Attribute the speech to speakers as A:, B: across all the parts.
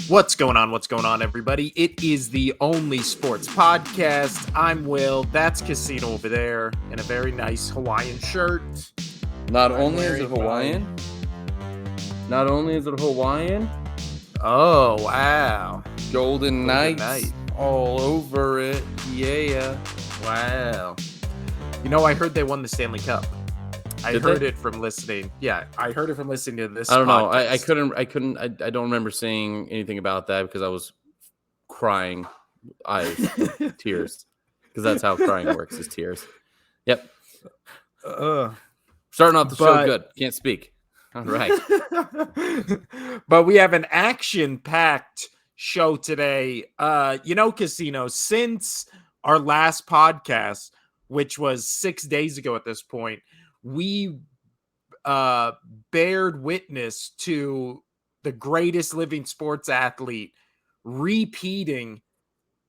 A: What's going on? What's going on, everybody? It is the Only Sports Podcast. I'm Will. That's Casino over there in a very nice Hawaiian shirt.
B: Not only is it Hawaiian.
A: Oh, wow.
B: Golden Knights all over it. Yeah.
A: Wow. You know, I heard they won the Stanley Cup. I heard it from listening. Yeah, I heard it from listening to this.
B: I don't know.
A: podcast.
B: I don't remember saying anything about that because I was crying, tears, because that's how crying works, is tears. Yep. Starting off the show good. Can't speak. All right.
A: But we have an action-packed show today. Casino, since our last podcast, which was 6 days ago at this point, we bared witness to the greatest living sports athlete repeating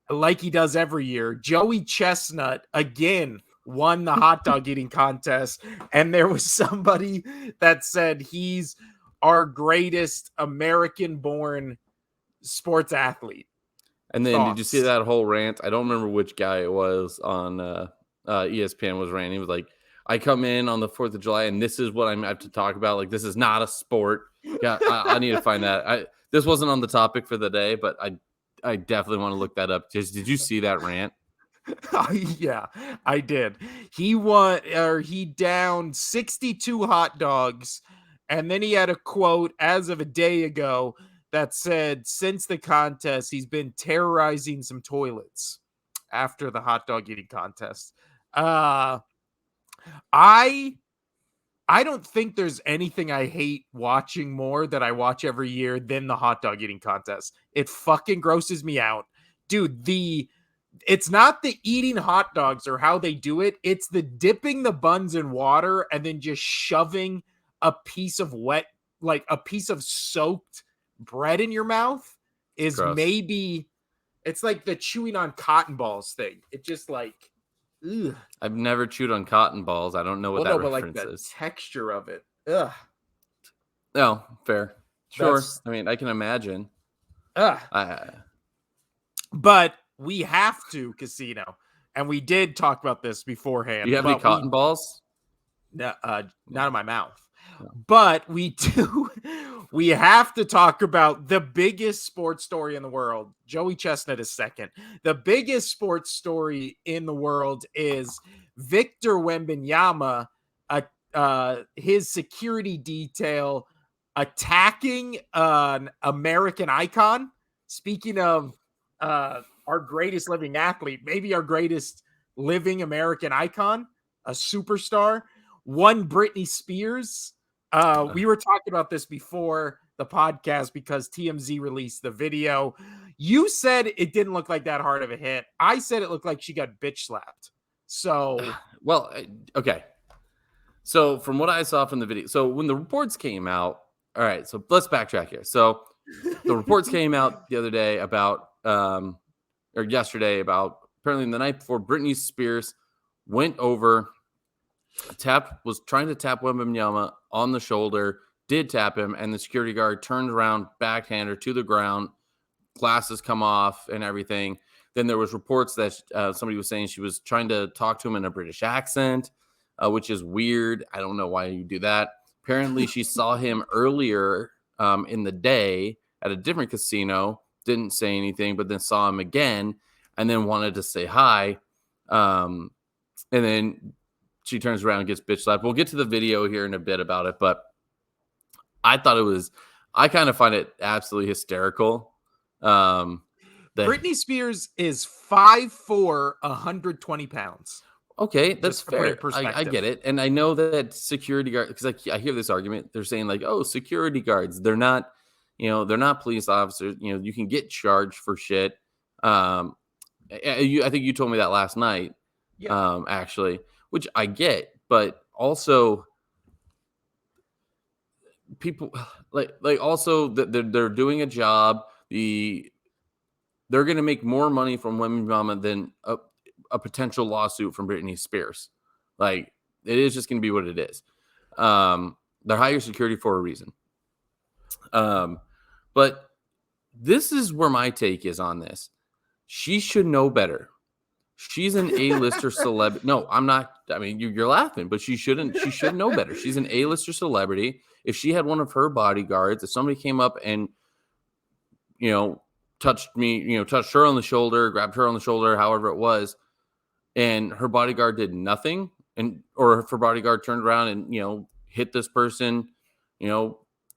A: like he does every year. Joey Chestnut again won the hot dog eating contest, and there was somebody that said he's our greatest American-born sports athlete.
B: And then Did you see that whole rant? I don't remember which guy it was on ESPN was ranting. He was like, I come in on the 4th of July, and this is what I have to talk about. Like, this is not a sport. Yeah, I need to find that. This wasn't on the topic for the day, but I definitely want to look that up. Did you see that rant?
A: Yeah, I did. He downed 62 hot dogs, and then he had a quote as of a day ago that said, since the contest, he's been terrorizing some toilets after the hot dog eating contest. I don't think there's anything I hate watching more that I watch every year than the hot dog eating contest. It fucking grosses me out. Dude, it's not the eating hot dogs or how they do it. It's the dipping the buns in water and then just shoving a piece of soaked bread in your mouth is gross. Maybe it's like the chewing on cotton balls thing. It just like, ugh.
B: I've never chewed on cotton balls. I don't know what reference
A: like the
B: is.
A: Texture of it. Ugh.
B: No, fair. Sure. I mean, I can imagine.
A: But we have to, Casino, and we did talk about this beforehand.
B: Do you have any cotton balls?
A: No, not in my mouth. No. But we do. We have to talk about the biggest sports story in the world. Joey Chestnut is second. The biggest sports story in the world is Victor Wembanyama, his security detail attacking an American icon. Speaking of our greatest living athlete, maybe our greatest living American icon, a superstar, one Brittney Spears. We were talking about this before the podcast because TMZ released the video. You said it didn't look like that hard of a hit. I said it looked like she got bitch slapped. So,
B: well, okay. So from what I saw from the video, so when the reports came out, all right, so let's backtrack here. So the reports came out the other day about, or yesterday about apparently the night before Brittney Spears went over, was trying to tap Wembanyama on the shoulder, did tap him, and the security guard turned around, backhander to the ground, glasses come off and everything. Then there was reports that somebody was saying she was trying to talk to him in a British accent, which is weird. I don't know why you do that. Apparently she saw him earlier in the day at a different casino, didn't say anything, but then saw him again and then wanted to say hi. And then she turns around and gets bitch slapped. We'll get to the video here in a bit about it, but I kind of find it absolutely hysterical.
A: Brittney Spears is 5'4", 120 pounds.
B: Okay, that's fair. I get it. And I know that security guards, because I hear this argument, they're saying like, oh, security guards, they're not police officers. You can get charged for shit. I think you told me that last night, actually, which I get, but also people like also that they're doing a job. They're going to make more money from Wembanyama than a potential lawsuit from Brittney Spears. Like, it is just going to be what it is. They're higher security for a reason. But this is where my take is on this. She should know better. She's an A-lister celeb. No, I'm not. I mean, you're laughing, but she shouldn't. She should know better. She's an A-lister celebrity. If she had one of her bodyguards, if somebody came up and, touched me, touched her on the shoulder, grabbed her on the shoulder, however it was, and her bodyguard did nothing, or if her bodyguard turned around and, hit this person,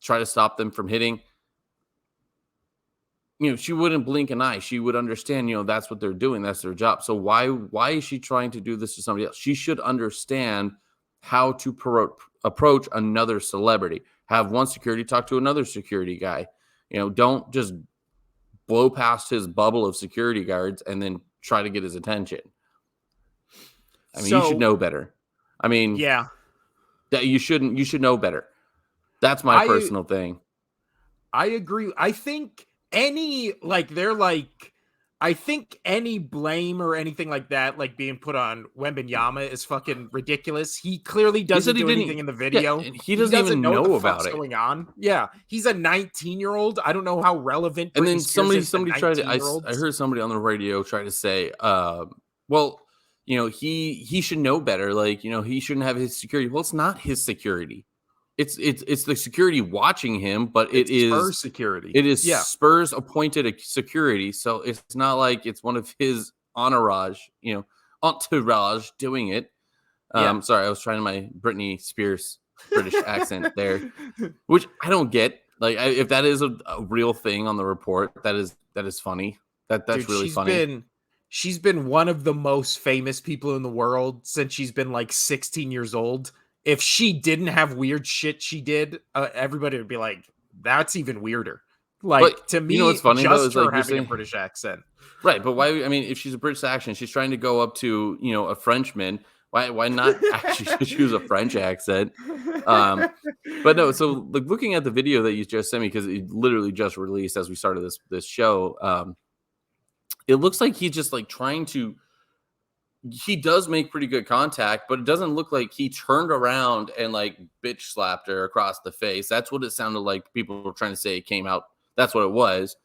B: try to stop them from hitting, she wouldn't blink an eye. She would understand, that's what they're doing. That's their job. So why is she trying to do this to somebody else? She should understand how to approach another celebrity. Have one security talk to another security guy. Don't just blow past his bubble of security guards and then try to get his attention. I mean, you should know better. I mean,
A: yeah,
B: that you should know better. That's my personal thing.
A: I agree. I think any blame or anything like that, like being put on Wembanyama, is fucking ridiculous. He clearly doesn't do anything in the video.
B: Yeah, he doesn't even know about it.
A: Going on. Yeah, he's a 19-year-old. I don't know how relevant.
B: And then somebody tried to. I heard somebody on the radio try to say, well, he should know better. Like, he shouldn't have his security. Well, it's not his security. It's the security watching him, but it is
A: Spurs security.
B: It is Spurs appointed security, so it's not like it's one of his entourage doing it. Sorry, I was trying my Brittney Spears British accent there, which I don't get. Like, if that is a real thing on the report, that is funny. That's really funny.
A: She's been one of the most famous people in the world since she's been like 16 years old. If she didn't have weird shit she did, everybody would be like, that's even weirder. Like, to me,
B: what's funny,
A: just
B: though, is
A: her having a British accent.
B: Right, but why? I mean, if she's a British accent, she's trying to go up to, a Frenchman. Why not actually choose a French accent? But no, so like looking at the video that you just sent me, because it literally just released as we started this show, it looks like he's just like trying to. He does make pretty good contact, but it doesn't look like he turned around and like bitch slapped her across the face. That's what it sounded like. People were trying to say it came out. That's what it was.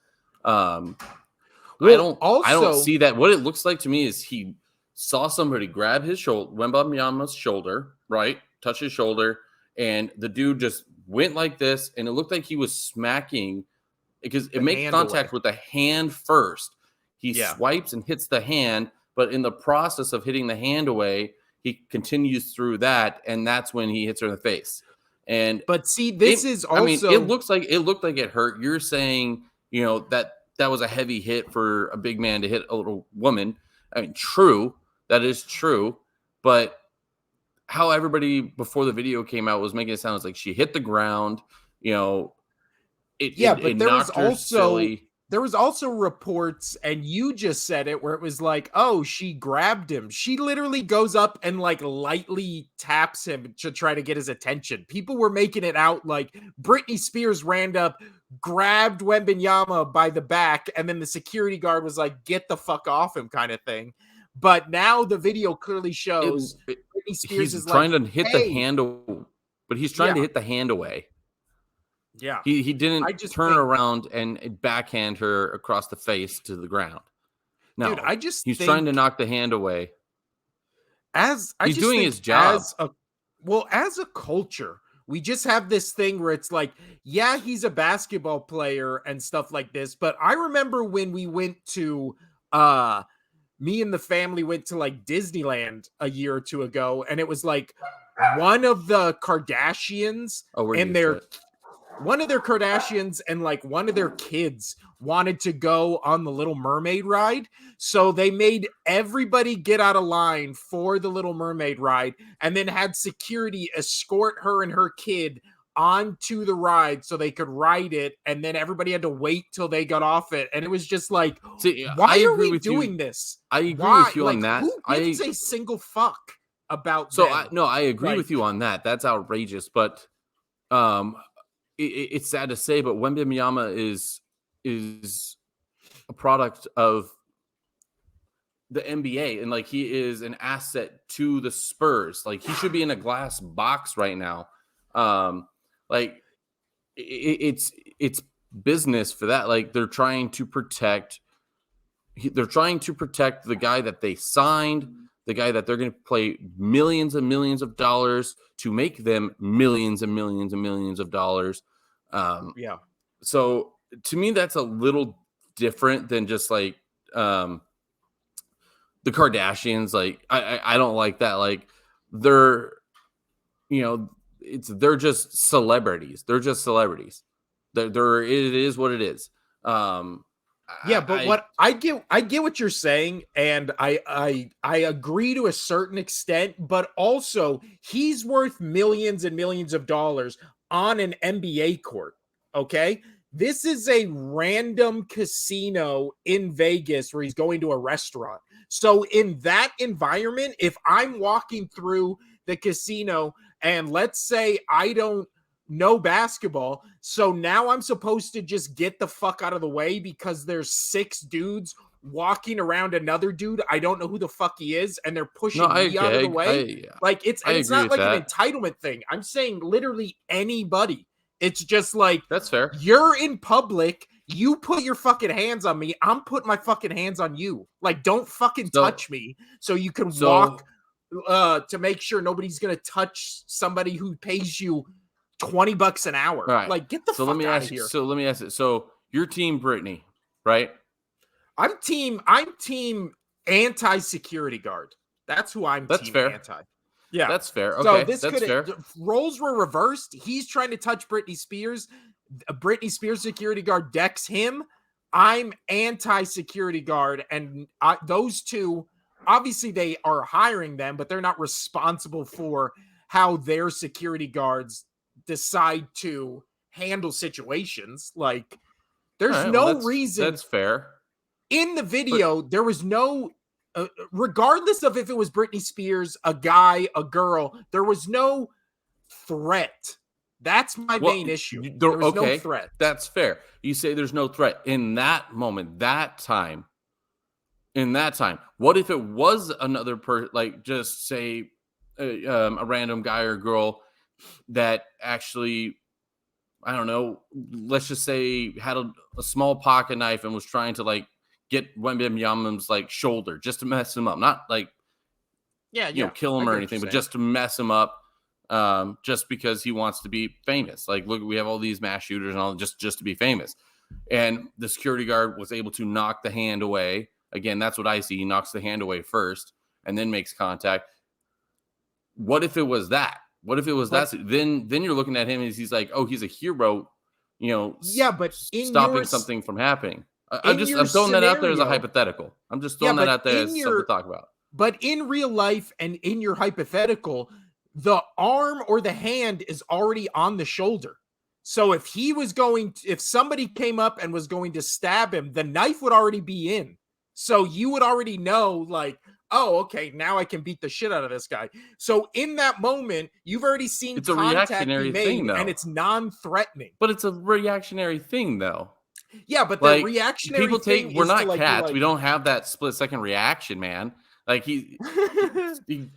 B: I don't see that. What it looks like to me is he saw somebody grab his shoulder, Wembanyama's shoulder, right? Touch his shoulder. And the dude just went like this. And it looked like he was smacking, because it makes contact with the hand first. He swipes and hits the hand. But in the process of hitting the hand away, he continues through that, and that's when he hits her in the face. But see, this is also. I mean, it looked like it hurt. You're saying, that was a heavy hit for a big man to hit a little woman. I mean, true, that is true. But how everybody before the video came out was making it sound like she hit the ground. But there was also. Silly.
A: There was also reports, and you just said it, where it was like, oh, she grabbed him. She literally goes up and like lightly taps him to try to get his attention. People were making it out like Brittney Spears ran up, grabbed Wembanyama by the back, and then the security guard was like, get the fuck off him, kind of thing. But now the video clearly shows Brittney Spears is
B: trying to hit the hand, but he's trying to hit the hand away.
A: Yeah,
B: he didn't turn around and backhand her across the face to the ground. No, dude, he's trying to knock the hand away.
A: He's doing his job. As a culture, we just have this thing where it's like, yeah, he's a basketball player and stuff like this. But I remember when we went to, me and the family went to like Disneyland a year or two ago, and it was like one of the Kardashians one of their Kardashians and like one of their kids wanted to go on the Little Mermaid ride. So they made everybody get out of line for the Little Mermaid ride and then had security escort her and her kid onto the ride so they could ride it. And then everybody had to wait till they got off it. And it was just like, why are we doing this?
B: I agree with you on that.
A: Who gives a single fuck about
B: I agree with you on that. That's outrageous. But, it's sad to say, but Wembanyama is a product of the NBA, and like he is an asset to the Spurs. Like he should be in a glass box right now. Like it's business for that. Like they're trying to protect the guy that they signed, the guy that they're going to pay millions and millions of dollars to make them millions and millions and millions of dollars.
A: Yeah.
B: So to me, that's a little different than just like the Kardashians. Like I don't like that. Like they're, they're just celebrities. They're just celebrities. It is what it is.
A: Yeah, but what I get what you're saying, and I agree to a certain extent, but also he's worth millions and millions of dollars on an NBA court. Okay. This is a random casino in Vegas where he's going to a restaurant. So in that environment, if I'm walking through the casino and let's say I don't know basketball, so now I'm supposed to just get the fuck out of the way because there's 6 dudes walking around another dude, I don't know who the fuck he is, and they're pushing me out of the way. Like it's not like an entitlement thing. I'm saying literally anybody. It's just like,
B: that's fair.
A: You're in public. You put your fucking hands on me. I'm putting my fucking hands on you. Like, don't fucking touch me so you can walk to make sure nobody's going to touch somebody who pays you $20 an hour.
B: Right.
A: Like, get the fuck out of here.
B: So let me ask it. So your team, Brittney, right?
A: I'm team anti-security guard. That's who I'm.
B: That's
A: team
B: fair.
A: Anti. Yeah,
B: that's fair. Okay,
A: so this
B: that's fair.
A: Roles were reversed. He's trying to touch Brittney Spears. Britney Spears security guard decks him. I'm anti-security guard, and those two, obviously, they are hiring them, but they're not responsible for how their security guards decide to handle situations. Like, there's no reason.
B: That's fair.
A: In the video, there was no. Regardless of if it was Britney Spears, a guy, a girl, there was no threat. That's my main issue. There was no threat.
B: That's fair. You say there's no threat in that moment, that time. What if it was another person, like just say a random guy or girl that actually, I don't know, let's just say had a small pocket knife and was trying to like get Wembanyama's like shoulder just to mess him up, not like kill him or anything, but just to mess him up, just because he wants to be famous. Like, look, we have all these mass shooters and all just to be famous. And the security guard was able to knock the hand away. Again, that's what I see. He knocks the hand away first and then makes contact. What if it was that? What if it was that? Then you're looking at him as he's like, oh, he's a hero,
A: but
B: stopping something from happening. I'm throwing that out there as a hypothetical. I'm just throwing that out there as something to talk about.
A: But in real life and in your hypothetical, the arm or the hand is already on the shoulder. So if somebody came up and was going to stab him, the knife would already be in. So you would already know, like, oh, okay, now I can beat the shit out of this guy. So in that moment, you've already seen
B: it's a reactionary thing, though,
A: and it's non-threatening.
B: But it's a reactionary thing, though.
A: Yeah, but the reactionary
B: people
A: thing
B: we're not cats. We don't have that split-second reaction, man. Like he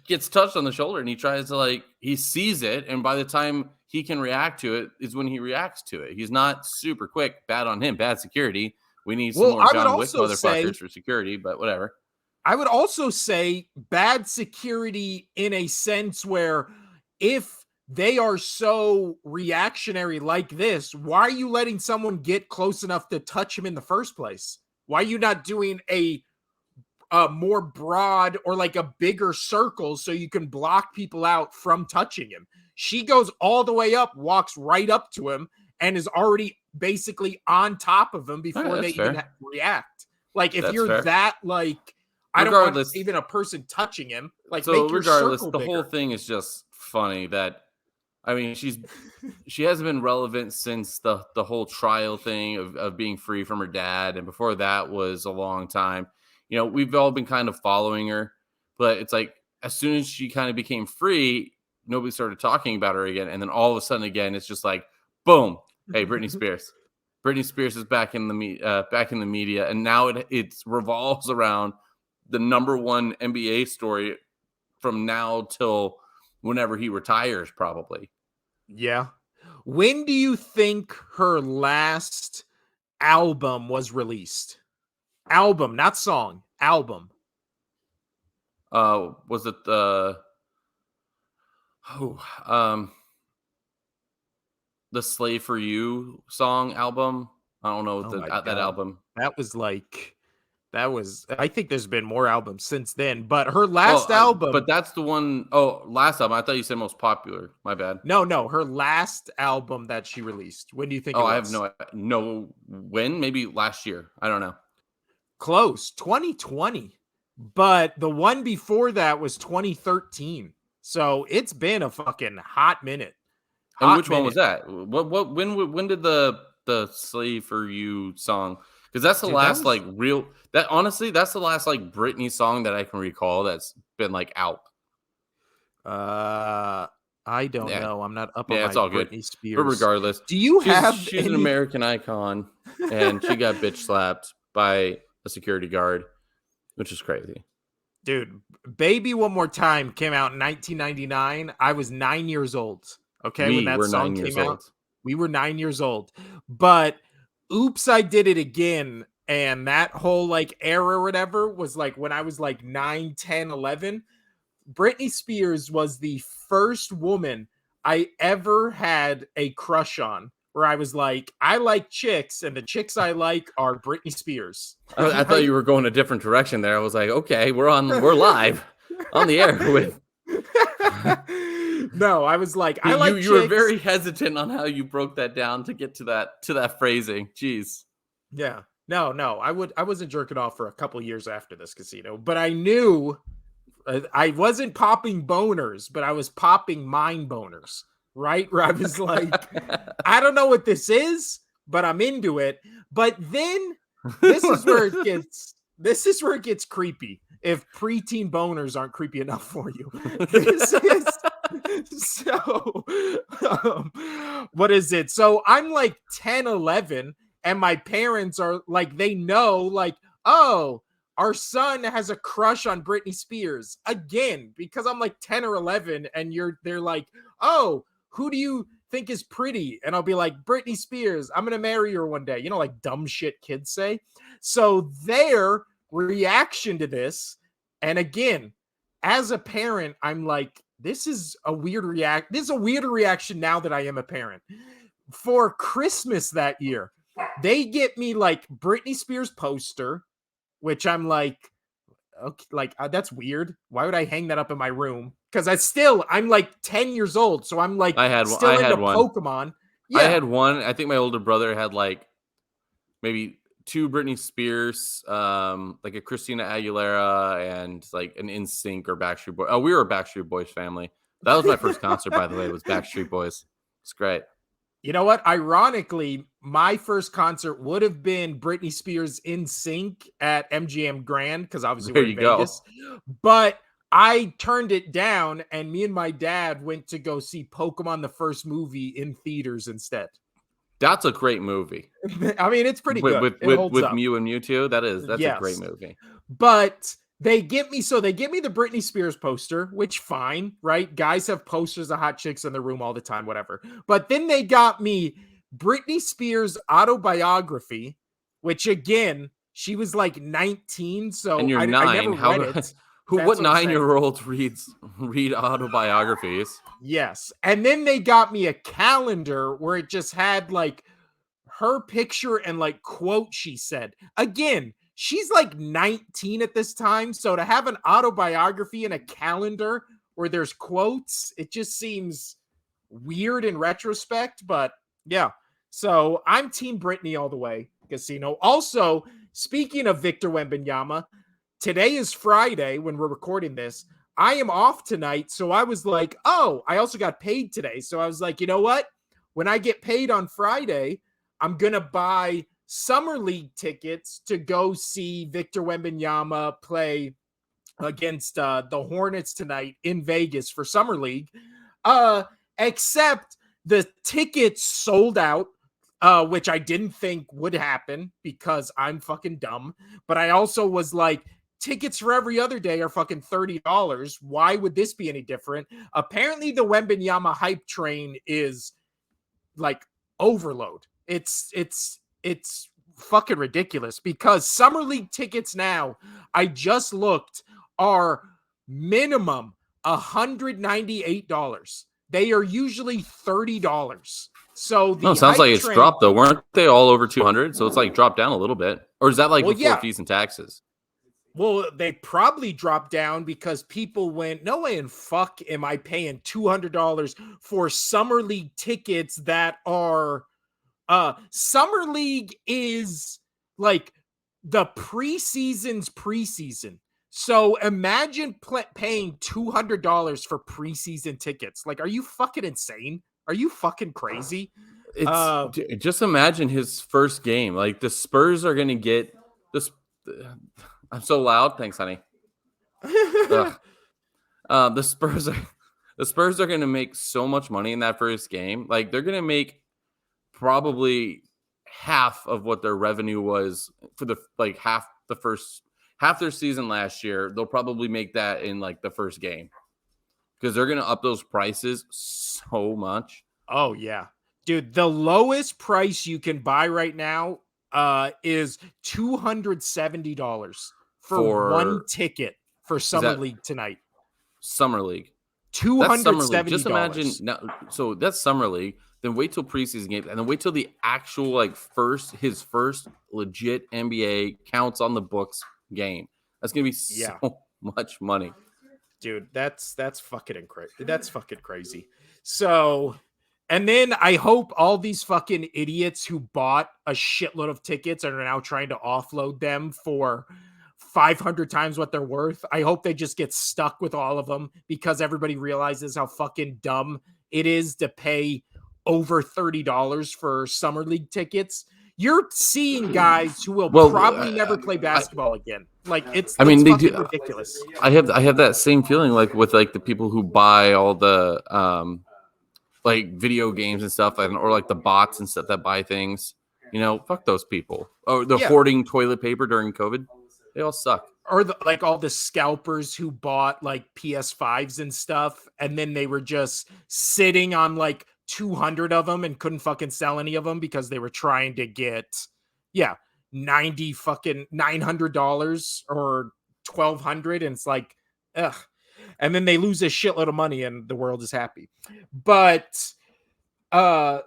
B: gets touched on the shoulder and he tries to he sees it, and by the time he can react to it is when he reacts to it. He's not super quick. Bad on him. Bad security. We need some more John Wick motherfuckers for security, but whatever.
A: I would also say bad security in a sense where if they are so reactionary like this, why are you letting someone get close enough to touch him in the first place? Why are you not doing a more broad or like a bigger circle so you can block people out from touching him? She goes all the way up, walks right up to him, and is already basically on top of him before they even react. Like, if you're fair. That, like, I don't want even a person touching him. Like, so make your circle
B: the
A: bigger.
B: Whole thing is just funny that, I mean, she hasn't been relevant since the whole trial thing of being free from her dad. And before that was a long time. We've all been kind of following her, but it's like, as soon as she kind of became free, nobody started talking about her again. And then all of a sudden again, it's just like, boom. Hey, Britney Spears. Britney Spears is back in the media. And now it revolves around the number one NBA story from now till whenever he retires, probably.
A: Yeah. When do you think her last album was released? Album, not song. Album.
B: Was it the Slave for You song album? I don't know that album.
A: I think there's been more albums since then, but her last album.
B: But that's the one. Oh, last album. I thought you said most popular. My bad.
A: No, her last album that she released. When do you think it was?
B: I have no when, maybe last year. I don't know.
A: Close, 2020. But the one before that was 2013. So it's been a fucking hot minute.
B: And which one was that? When did the Slave for You song? Because that's the last real that honestly, that's the last like Britney song that I can recall that's been like out.
A: I don't know. I'm not up on
B: it's all
A: Britney
B: good.
A: Spears.
B: But regardless, she's an American icon, and she got bitch slapped by a security guard, which is crazy.
A: Dude, Baby One More Time came out in 1999. I was 9 years old. Okay, when that song came out, we were 9 years old. But Oops, I Did It Again, and that whole like era or whatever was like when I was like 9, 10, 11. Britney Spears was the first woman I ever had a crush on, where I was like, I like chicks, and the chicks I like are Britney Spears.
B: I thought you were going a different direction there. I was like, okay, we're live on the air with.
A: No, I was like, I like chicks.
B: You were very hesitant on how you broke that down to get to that phrasing. Jeez.
A: Yeah. No, I wasn't jerking off for a couple years after this, Casino, but I knew I wasn't popping boners, but I was popping mind boners, right? Where I was like, I don't know what this is, but I'm into it. But then this is where it gets creepy. If preteen boners aren't creepy enough for you, what is it? So I'm like 10, 11, and my parents are like, they know, like, oh, our son has a crush on Britney Spears again, because I'm like 10 or 11, and they're like, oh, who do you think is pretty? And I'll be like, Britney Spears. I'm gonna marry her one day. You know, like dumb shit kids say. So their reaction to this, and again, as a parent, I'm like, this is a weird This is a weirder reaction now that I am a parent. For Christmas that year, they get me like Britney Spears poster, which I'm like, okay, like that's weird. Why would I hang that up in my room? Because I'm like 10 years old, so I'm like still into Pokemon. Yeah.
B: I had one. I think my older brother had like maybe 2 Britney Spears, like a Christina Aguilera, and like an NSYNC or Backstreet Boys. Oh, we were a Backstreet Boys family. That was my first concert, by the way. It was Backstreet Boys. It's great.
A: You know what? Ironically, my first concert would have been Britney Spears NSYNC at MGM Grand, because obviously we're in Vegas. But I turned it down, and me and my dad went to go see Pokemon the first movie in theaters instead.
B: That's a great movie.
A: I mean, it's pretty good.
B: With Mew and Mewtwo, that's a great movie.
A: But they get me the Britney Spears poster, which fine, right? Guys have posters of hot chicks in their room all the time, whatever. But then they got me Britney Spears autobiography, which again, she was like 19, so
B: and you're 9.
A: I never read it.
B: What 9-year-olds read autobiographies?
A: Yes. And then they got me a calendar where it just had like her picture and like quote she said. Again, she's like 19 at this time, so to have an autobiography and a calendar where there's quotes, it just seems weird in retrospect, but yeah. So I'm Team Britney all the way, Casino. Also, speaking of Victor Wembanyama, today is Friday when we're recording this. I am off tonight, so I was like, oh, I also got paid today. So I was like, you know what? When I get paid on Friday, I'm going to buy Summer League tickets to go see Victor Wembanyama play against the Hornets tonight in Vegas for Summer League. Except the tickets sold out, which I didn't think would happen because I'm fucking dumb. But I also was like, tickets for every other day are fucking $30. Why would this be any different? Apparently the Wembanyama hype train is like overload. It's fucking ridiculous because summer league tickets now, I just looked, are minimum $198. They are usually $30. So the
B: sounds like it's
A: train,
B: dropped though. Weren't they all over 200? So it's like dropped down a little bit, or is that like
A: well,
B: before
A: yeah.
B: fees and taxes?
A: Well, they probably dropped down because people went, no way in fuck am I paying $200 for summer league tickets that are summer league is like the preseason's preseason. So imagine paying $200 for preseason tickets. Like, are you fucking insane? Are you fucking crazy?
B: It's just imagine his first game. Like the Spurs are going to get this. I'm so loud. Thanks, honey. The Spurs are going to make so much money in that first game. Like they're going to make probably half of what their revenue was for the like half their season last year. They'll probably make that in like the first game because they're going to up those prices so much.
A: Oh yeah, dude. The lowest price you can buy right now is $270 for one ticket for summer league tonight.
B: Summer league.
A: $270.
B: Just imagine now. So that's summer league. Then wait till preseason games, and then wait till the actual like his first legit NBA counts on the books game. That's gonna be so much money,
A: dude. That's fucking crazy. That's fucking crazy. So, and then I hope all these fucking idiots who bought a shitload of tickets and are now trying to offload them for 500 times what they're worth. I hope they just get stuck with all of them because everybody realizes how fucking dumb it is to pay over $30 for summer league tickets. You're seeing guys who will probably never play basketball again. Like it's fucking ridiculous.
B: I have that same feeling like with like the people who buy all the like video games and stuff, or like the bots and stuff that buy things. You know, fuck those people. Oh, the hoarding toilet paper during COVID. They all suck.
A: Or like all the scalpers who bought like PS5s and stuff, and then they were just sitting on like 200 of them and couldn't fucking sell any of them because they were trying to get $900 or $1,200, and it's like ugh. And then they lose a shitload of money and the world is happy. But so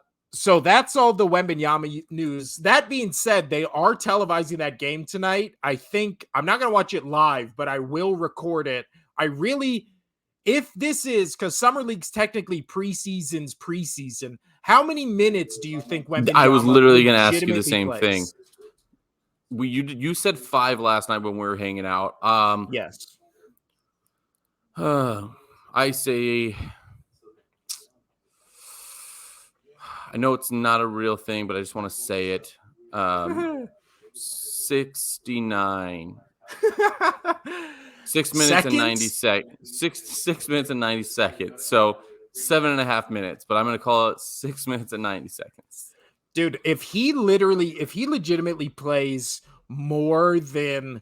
A: that's all the Wembanyama news. That being said, they are televising that game tonight. I think I'm not going to watch it live, but I will record it. If this is, because Summer League's technically preseason, how many minutes do you think Wembanyama
B: I was literally going to ask you the same
A: plays?
B: thing. You said 5 last night when we were hanging out.
A: Yes.
B: I say, I know it's not a real thing, but I just want to say it. 69. 6 minutes
A: Seconds?
B: and 90 seconds. 6 minutes and 90 seconds. So 7.5 minutes, but I'm going to call it 6 minutes and 90 seconds.
A: Dude, if he legitimately plays more than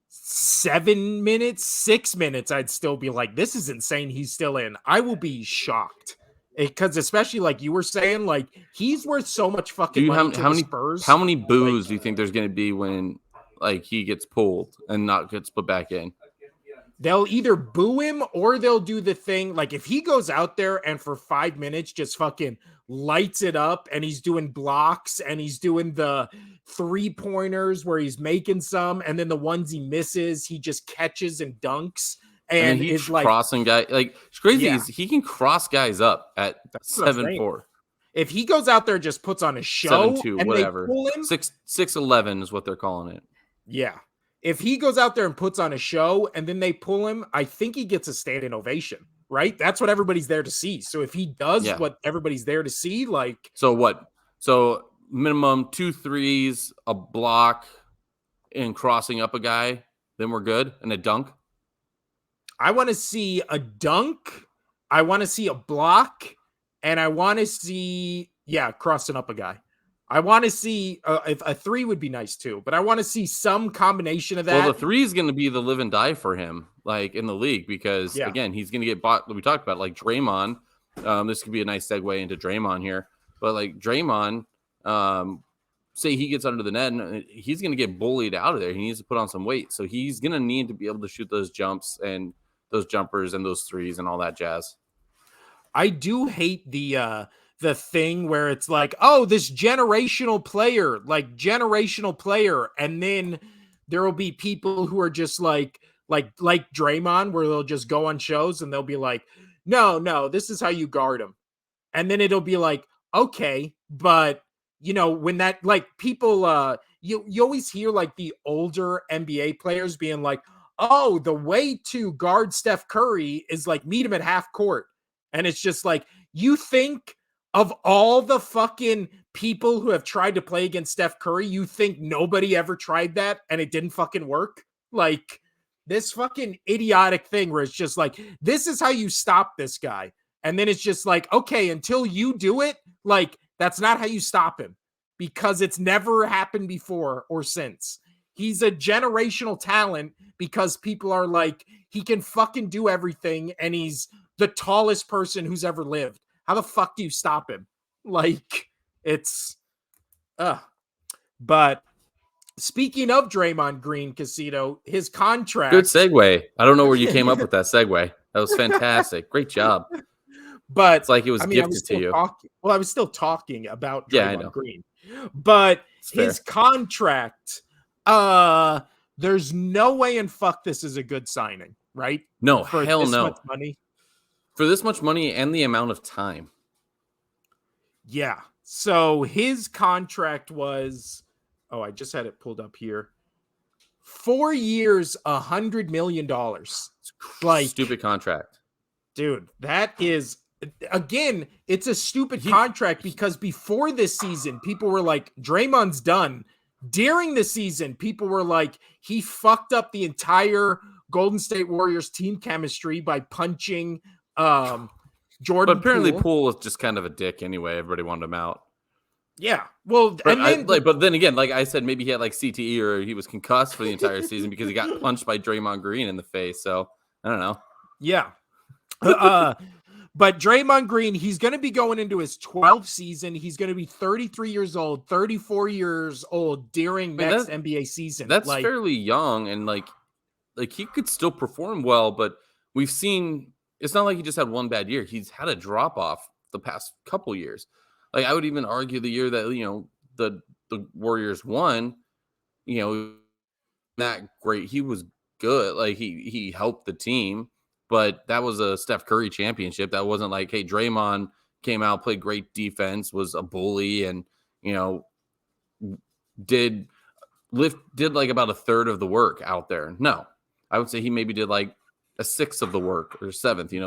A: 7 minutes, 6 minutes, I'd still be like, this is insane. He's still in. I will be shocked. Because especially like you were saying, like he's worth so much fucking money to the Spurs.
B: How many boos do you think there's going to be when like he gets pulled and not gets put back in?
A: They'll either boo him or they'll do the thing. Like if he goes out there and for 5 minutes just fucking lights it up and he's doing blocks and he's doing the 3-pointers where he's making some, and then the ones he misses, he just catches and dunks. And
B: he's
A: like
B: crossing guy. Like it's crazy. Yeah. He can cross guys up at 7'4".
A: If he goes out there and just puts on a show,
B: 7'2",
A: and
B: whatever,
A: they pull him,
B: 6'11" is what they're calling it.
A: Yeah. If he goes out there and puts on a show and then they pull him, I think he gets a standing ovation, right? That's what everybody's there to see. So if he does what everybody's there to see, like.
B: So what? So minimum 2 threes, a block, and crossing up a guy, then we're good, and a dunk.
A: I want to see a dunk. I want to see a block, and I want to see, crossing up a guy. I want to see if a 3 would be nice too, but I want to see some combination of that.
B: Well, the 3 is going to be the live and die for him, like in the league, because again, he's going to get bought. We talked about like Draymond. This could be a nice segue into Draymond here. But like Draymond, say he gets under the net and he's going to get bullied out of there. He needs to put on some weight. So he's going to need to be able to shoot those jumps and those jumpers and those threes and all that jazz.
A: I do hate the thing where it's like, oh, this generational player, and then there will be people who are just like Draymond, where they'll just go on shows and they'll be like, no, this is how you guard him. And then it'll be like, okay, but when that, like, people, you always hear like the older NBA players being like, oh, the way to guard Steph Curry is like meet him at half court. And it's just like, you think of all the fucking people who have tried to play against Steph Curry, you think nobody ever tried that and it didn't fucking work? Like, this fucking idiotic thing where it's just like, this is how you stop this guy. And then it's just like, okay, until you do it, like, that's not how you stop him, because it's never happened before or since. He's a generational talent because people are like, he can fucking do everything and he's the tallest person who's ever lived. How the fuck do you stop him? Like, it's but speaking of Draymond Green, Casino, his contract.
B: Good segue. I don't know where you came up with that segue. That was fantastic. Great job.
A: But
B: it's like it was gifted to you.
A: I was still talking about Draymond Green. But his contract, there's no way in fuck this is a good signing, right?
B: No,
A: for
B: hell
A: this
B: no.
A: Much money.
B: For this much money and the amount of time.
A: Yeah. So his contract was, I just had it pulled up here. 4 years, $100 million. Like,
B: stupid contract.
A: Dude, that is, again, it's a stupid contract because before this season, people were like, Draymond's done. During the season, people were like, he fucked up the entire Golden State Warriors team chemistry by punching Jordan.
B: But apparently Poole was just kind of a dick anyway. Everybody wanted him out.
A: Yeah. Well,
B: but then again, like I said, maybe he had like CTE or he was concussed for the entire season because he got punched by Draymond Green in the face. So I don't know.
A: Yeah. But Draymond Green, he's going to be going into his 12th season. He's going to be 33 years old, 34 years old during next NBA season.
B: That's fairly young, and like he could still perform well, but we've seen it's not like he just had one bad year. He's had a drop off the past couple years. Like I would even argue the year that the Warriors won, not great. He was good. Like he helped the team. But that was a Steph Curry championship. That wasn't like, hey, Draymond came out, played great defense, was a bully, and did like about a third of the work out there. No, I would say he maybe did like a sixth of the work or seventh. He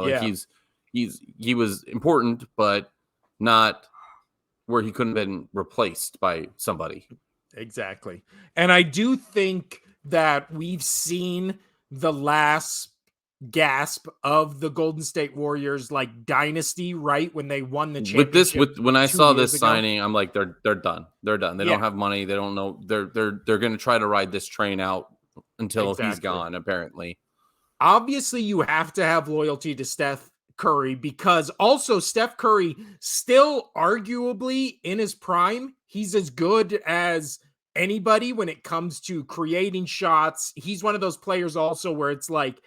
B: was important, but not where he couldn't have been replaced by somebody.
A: Exactly, and I do think that we've seen the last gasp of the Golden State Warriors like dynasty, right? When they won the championship.
B: When I saw this signing, I'm like, they're done. They're done. They don't have money. They don't know. They're going to try to ride this train out until he's gone, apparently.
A: Obviously, you have to have loyalty to Steph Curry because also Steph Curry still arguably in his prime. He's as good as anybody when it comes to creating shots. He's one of those players also where it's like,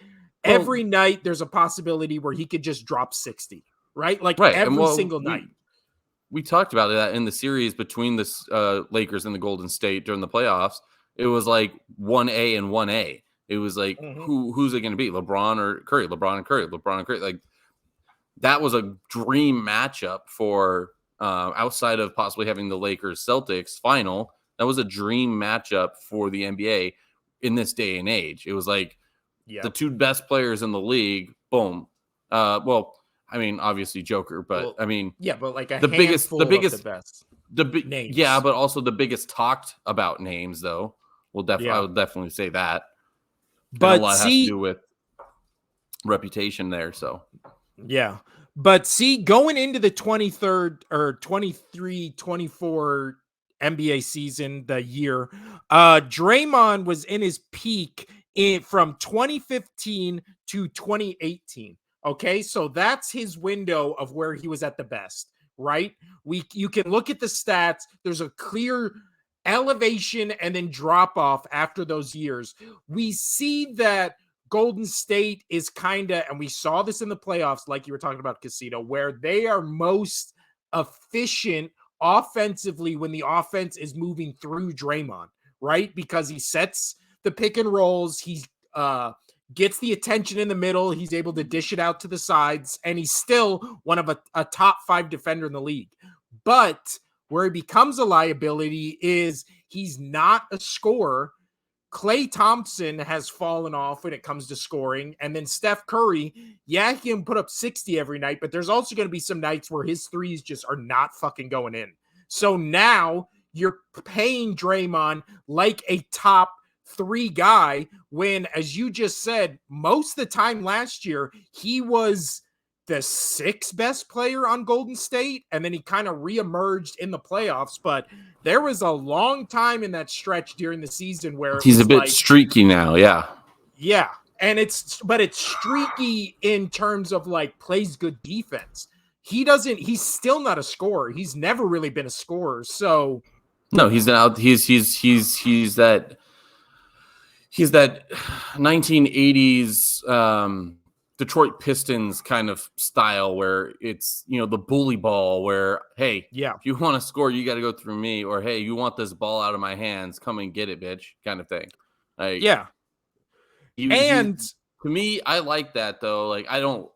A: every night there's a possibility where he could just drop 60, right? Like every single night.
B: We talked about that in the series between the Lakers and the Golden State during the playoffs. It was like 1A and 1A. It was like, who's it going to be? LeBron or Curry? LeBron and Curry. LeBron and Curry. Like that was a dream matchup for outside of possibly having the Lakers Celtics final. That was a dream matchup for the NBA in this day and age. It was like, the two best players in the league, boom. Obviously Joker, but
A: but like
B: the biggest,
A: best
B: names. Yeah, but also the biggest talked about names, though. I would definitely say that.
A: But
B: a lot has to do with reputation there. So
A: yeah, but going into the 23rd or 23-24 NBA season, the year, Draymond was in his peak from 2015 to 2018. Okay, so that's his window of where he was at the best. right? You can look at the stats. There's a clear elevation and then drop off after those years. We see that Golden State is kind of, and we saw this in the playoffs, like you were talking about, Casino, where they are most efficient offensively when the offense is moving through Draymond, right? Because he sets the pick and rolls, he gets the attention in the middle, he's able to dish it out to the sides, and he's still one of a top 5 defender in the league. But where he becomes a liability is he's not a scorer. Klay Thompson has fallen off when it comes to scoring. And then Steph Curry, yeah, he can put up 60 every night, but there's also going to be some nights where his threes just are not fucking going in. So now you're paying Draymond like a top 3 guy when, as you just said, most of the time last year, he was the 6th best player on Golden State, and then he kind of reemerged in the playoffs. But there was a long time in that stretch during the season where
B: he's a bit streaky now.
A: Yeah. And it's streaky in terms of like plays good defense. He's still not a scorer. He's never really been a scorer. So
B: no, he's that 1980s Detroit Pistons kind of style where it's, the bully ball where, hey, if you want to score, you got to go through me, or hey, you want this ball out of my hands, come and get it, bitch, kind of thing. Like, to me, I like that though. Like, I don't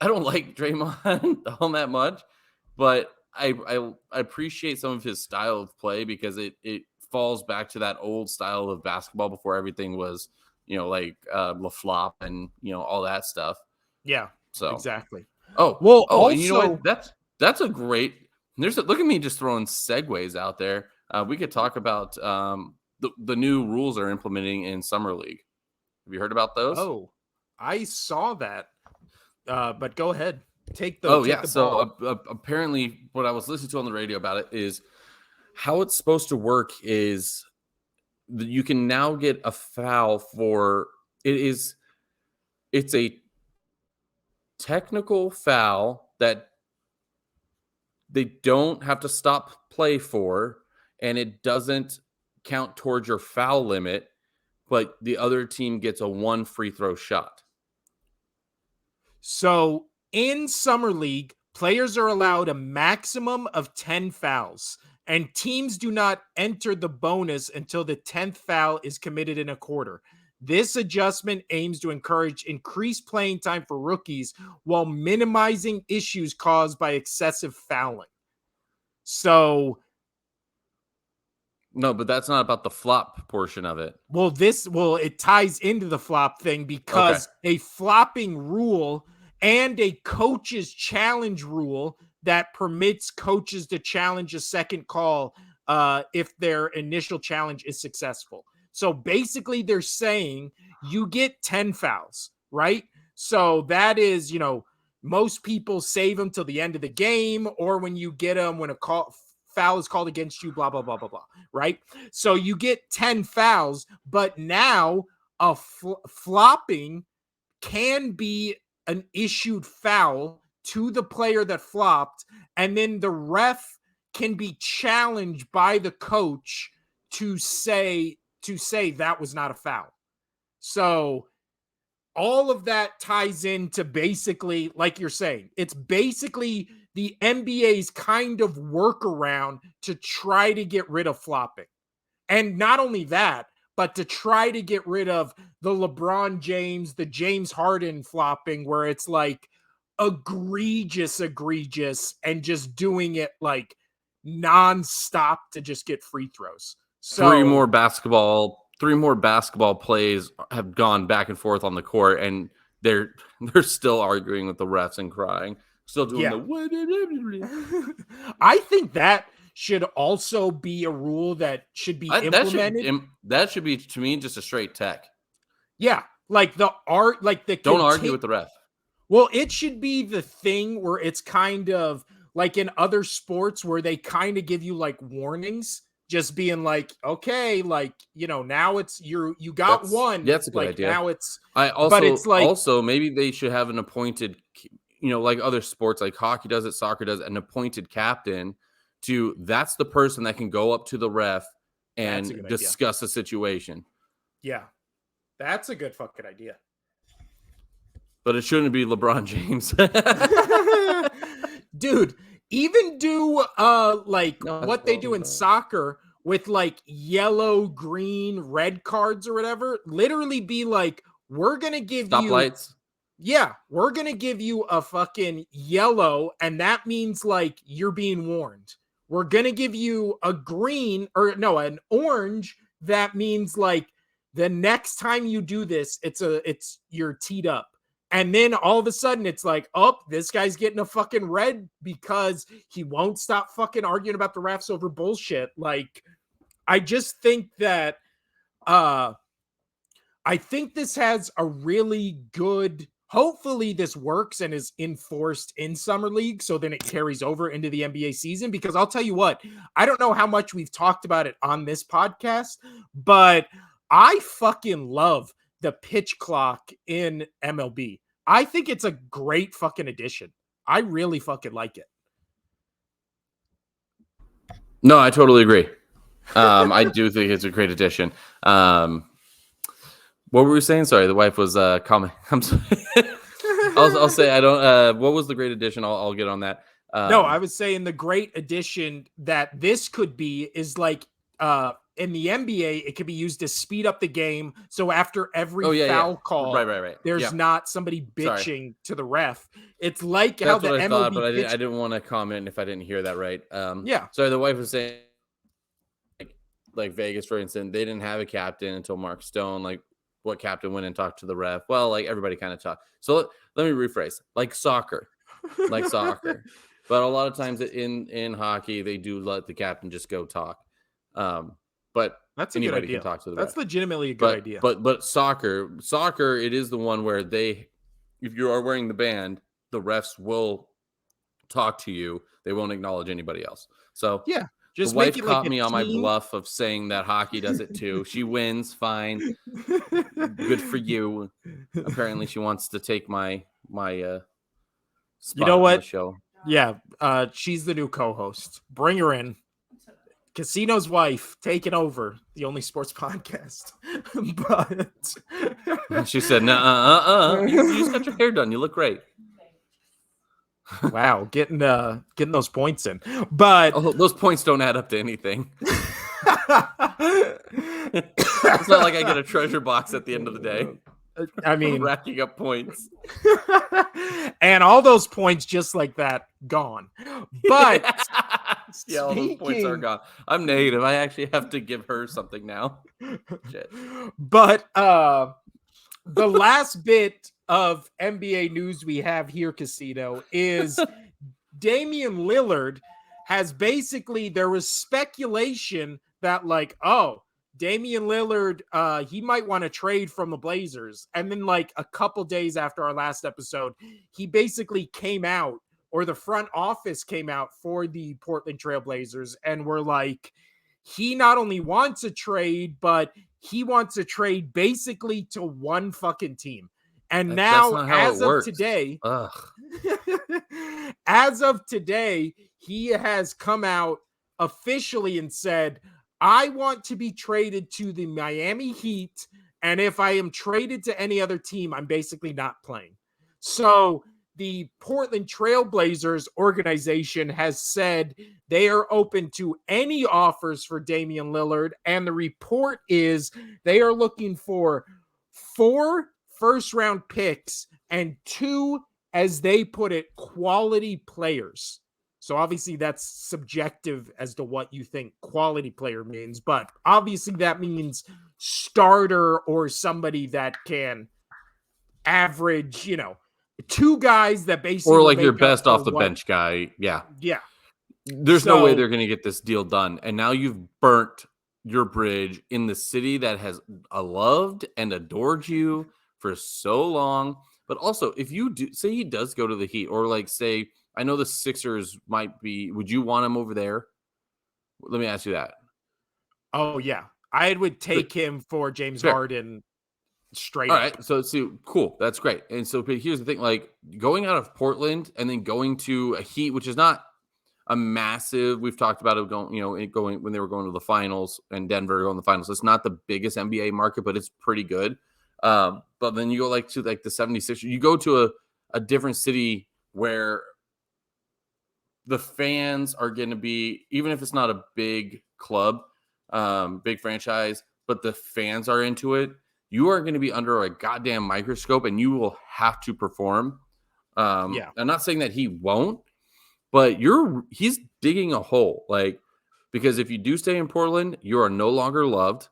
B: like Draymond all that much, but I appreciate some of his style of play because it falls back to that old style of basketball before everything was, like LaFlop and, all that stuff.
A: Yeah.
B: So
A: exactly.
B: Also, and you know what? That's a great, look at me just throwing segues out there. We could talk about the new rules they're implementing in Summer League. Have you heard about those?
A: Oh, I saw that. But go ahead. Take the ball.
B: So apparently what I was listening to on the radio about it is how it's supposed to work is you can now get a foul for it's a technical foul that they don't have to stop play for, and it doesn't count towards your foul limit, but the other team gets a 1 free throw shot.
A: So in Summer League, players are allowed a maximum of 10 fouls, and teams do not enter the bonus until the 10th foul is committed in a quarter. This adjustment aims to encourage increased playing time for rookies while minimizing issues caused by excessive fouling. So
B: no, but that's not about the flop portion of it.
A: Well, it ties into the flop thing because a flopping rule and a coach's challenge rule that permits coaches to challenge a second call if their initial challenge is successful. So basically they're saying you get 10 fouls, right? So that is, most people save them till the end of the game, or when you get them when a foul is called against you, blah, blah, blah, blah, blah, right? So you get 10 fouls, but now a flopping can be an issued foul to the player that flopped, and then the ref can be challenged by the coach to say that was not a foul. So all of that ties into basically, like you're saying, it's basically the NBA's kind of workaround to try to get rid of flopping. And not only that, but to try to get rid of the LeBron James, the James Harden flopping, where it's like egregious, and just doing it like nonstop to just get free throws. So
B: three more basketball plays have gone back and forth on the court, and they're still arguing with the refs and crying, still doing the.
A: I think that should also be a rule that should be implemented.
B: That should be, to me, just a straight tech.
A: Yeah, like the art, like the
B: don't argue with the ref.
A: Well, it should be the thing where it's kind of like in other sports where they kind of give you like warnings. Just being like, okay, like, now it's you got one.
B: That's a good idea.
A: Now it's,
B: but it's like, also maybe they should have an appointed, like other sports, like hockey does it, soccer does it, an appointed captain that's the person that can go up to the ref and discuss a situation.
A: Yeah. That's a good fucking idea.
B: But it shouldn't be LeBron James.
A: Dude, even do what they do in soccer with like yellow, green, red cards or whatever. Literally be like, we're gonna give
B: stoplights.
A: Yeah, we're gonna give you a fucking yellow, and that means like you're being warned. We're gonna give you a green an orange. That means like the next time you do this, you're teed up. And then all of a sudden it's like, oh, this guy's getting a fucking red because he won't stop fucking arguing about the refs over bullshit. Like, I just think that I think this has a really good, hopefully this works and is enforced in Summer League, so then it carries over into the NBA season. Because I'll tell you what, I don't know how much we've talked about it on this podcast, but I fucking love the pitch clock in MLB. I think it's a great fucking addition. I really fucking like it.
B: No, I totally agree. I do think it's a great addition. What were we saying? Sorry, the wife was commenting. I'm sorry. I'll say I don't. What was the great addition? I'll get on that.
A: No, I was saying the great addition that this could be is like in the NBA, it could be used to speed up the game. So after every foul call,
B: right.
A: There's not somebody bitching to the ref. It's like
B: that's
A: how the
B: what I
A: MLB
B: thought, but I didn't want to comment if I didn't hear that right. Sorry, the wife was saying like Vegas, for instance, they didn't have a captain until Mark Stone. Like, what captain went and talked to the ref? Well, like everybody kind of talked. So let me rephrase. Like soccer. But a lot of times in hockey, they do let the captain just go talk. But
A: that's
B: anybody can talk to the ref.
A: That's legitimately a good idea.
B: But soccer, it is the one where if you are wearing the band, the refs will talk to you. They won't acknowledge anybody else. So
A: yeah, just
B: the wife
A: make it
B: caught
A: like
B: me on my bluff of saying that hockey does it too. She wins, fine, good for you. Apparently, she wants to take my spot on the show.
A: Yeah, she's the new co-host. Bring her in. Casino's wife taking over the only sports podcast.
B: But she said, "No, you just got your hair done. You look great."
A: Wow, getting those points in, but
B: those points don't add up to anything. It's not like I get a treasure box at the end of the day.
A: I mean,
B: racking up points.
A: And all those points just like that gone. But
B: yeah, all those points are gone. I'm negative. I actually have to give her something now. Shit.
A: But the last bit of NBA news we have here, Casino, is Damian Lillard has there was speculation that like, oh, Damian Lillard, he might want to trade from the Blazers. And then like a couple days after our last episode, he basically came out, or the front office came out for the Portland Trail Blazers and were like, he not only wants a trade, but he wants a trade basically to one fucking team. And now, as of today, he has come out officially and said, I want to be traded to the Miami Heat, and if I am traded to any other team, I'm basically not playing. So the Portland Trail Blazers organization has said they are open to any offers for Damian Lillard, and the report is they are looking for 4 first-round picks and 2, as they put it, quality players. So obviously that's subjective as to what you think quality player means, but obviously that means starter or somebody that can average, 2 guys that basically,
B: or like your best off the bench guy. Yeah.
A: Yeah.
B: There's no way they're going to get this deal done. And now you've burnt your bridge in the city that has loved and adored you for so long. But also, if you do say he does go to the Heat, or like say, I know the Sixers might be, would you want him over there? Let me ask you that.
A: Oh, yeah. I would take him for James Harden. straight
B: All
A: up.
B: right. So, see, cool. That's great. And so, but here's the thing: like going out of Portland and then going to a Heat, which is not a massive. We've talked about it going, it going when they were going to the finals and Denver going to the finals. It's not the biggest NBA market, but it's pretty good. But then you go like to like the 76ers. You go to a different city where the fans are going to be, even if it's not a big club, big franchise, but the fans are into it. You are going to be under a goddamn microscope, and you will have to perform.
A: Yeah.
B: I'm not saying that he won't, but he's digging a hole, like, because if you do stay in Portland, you are no longer loved.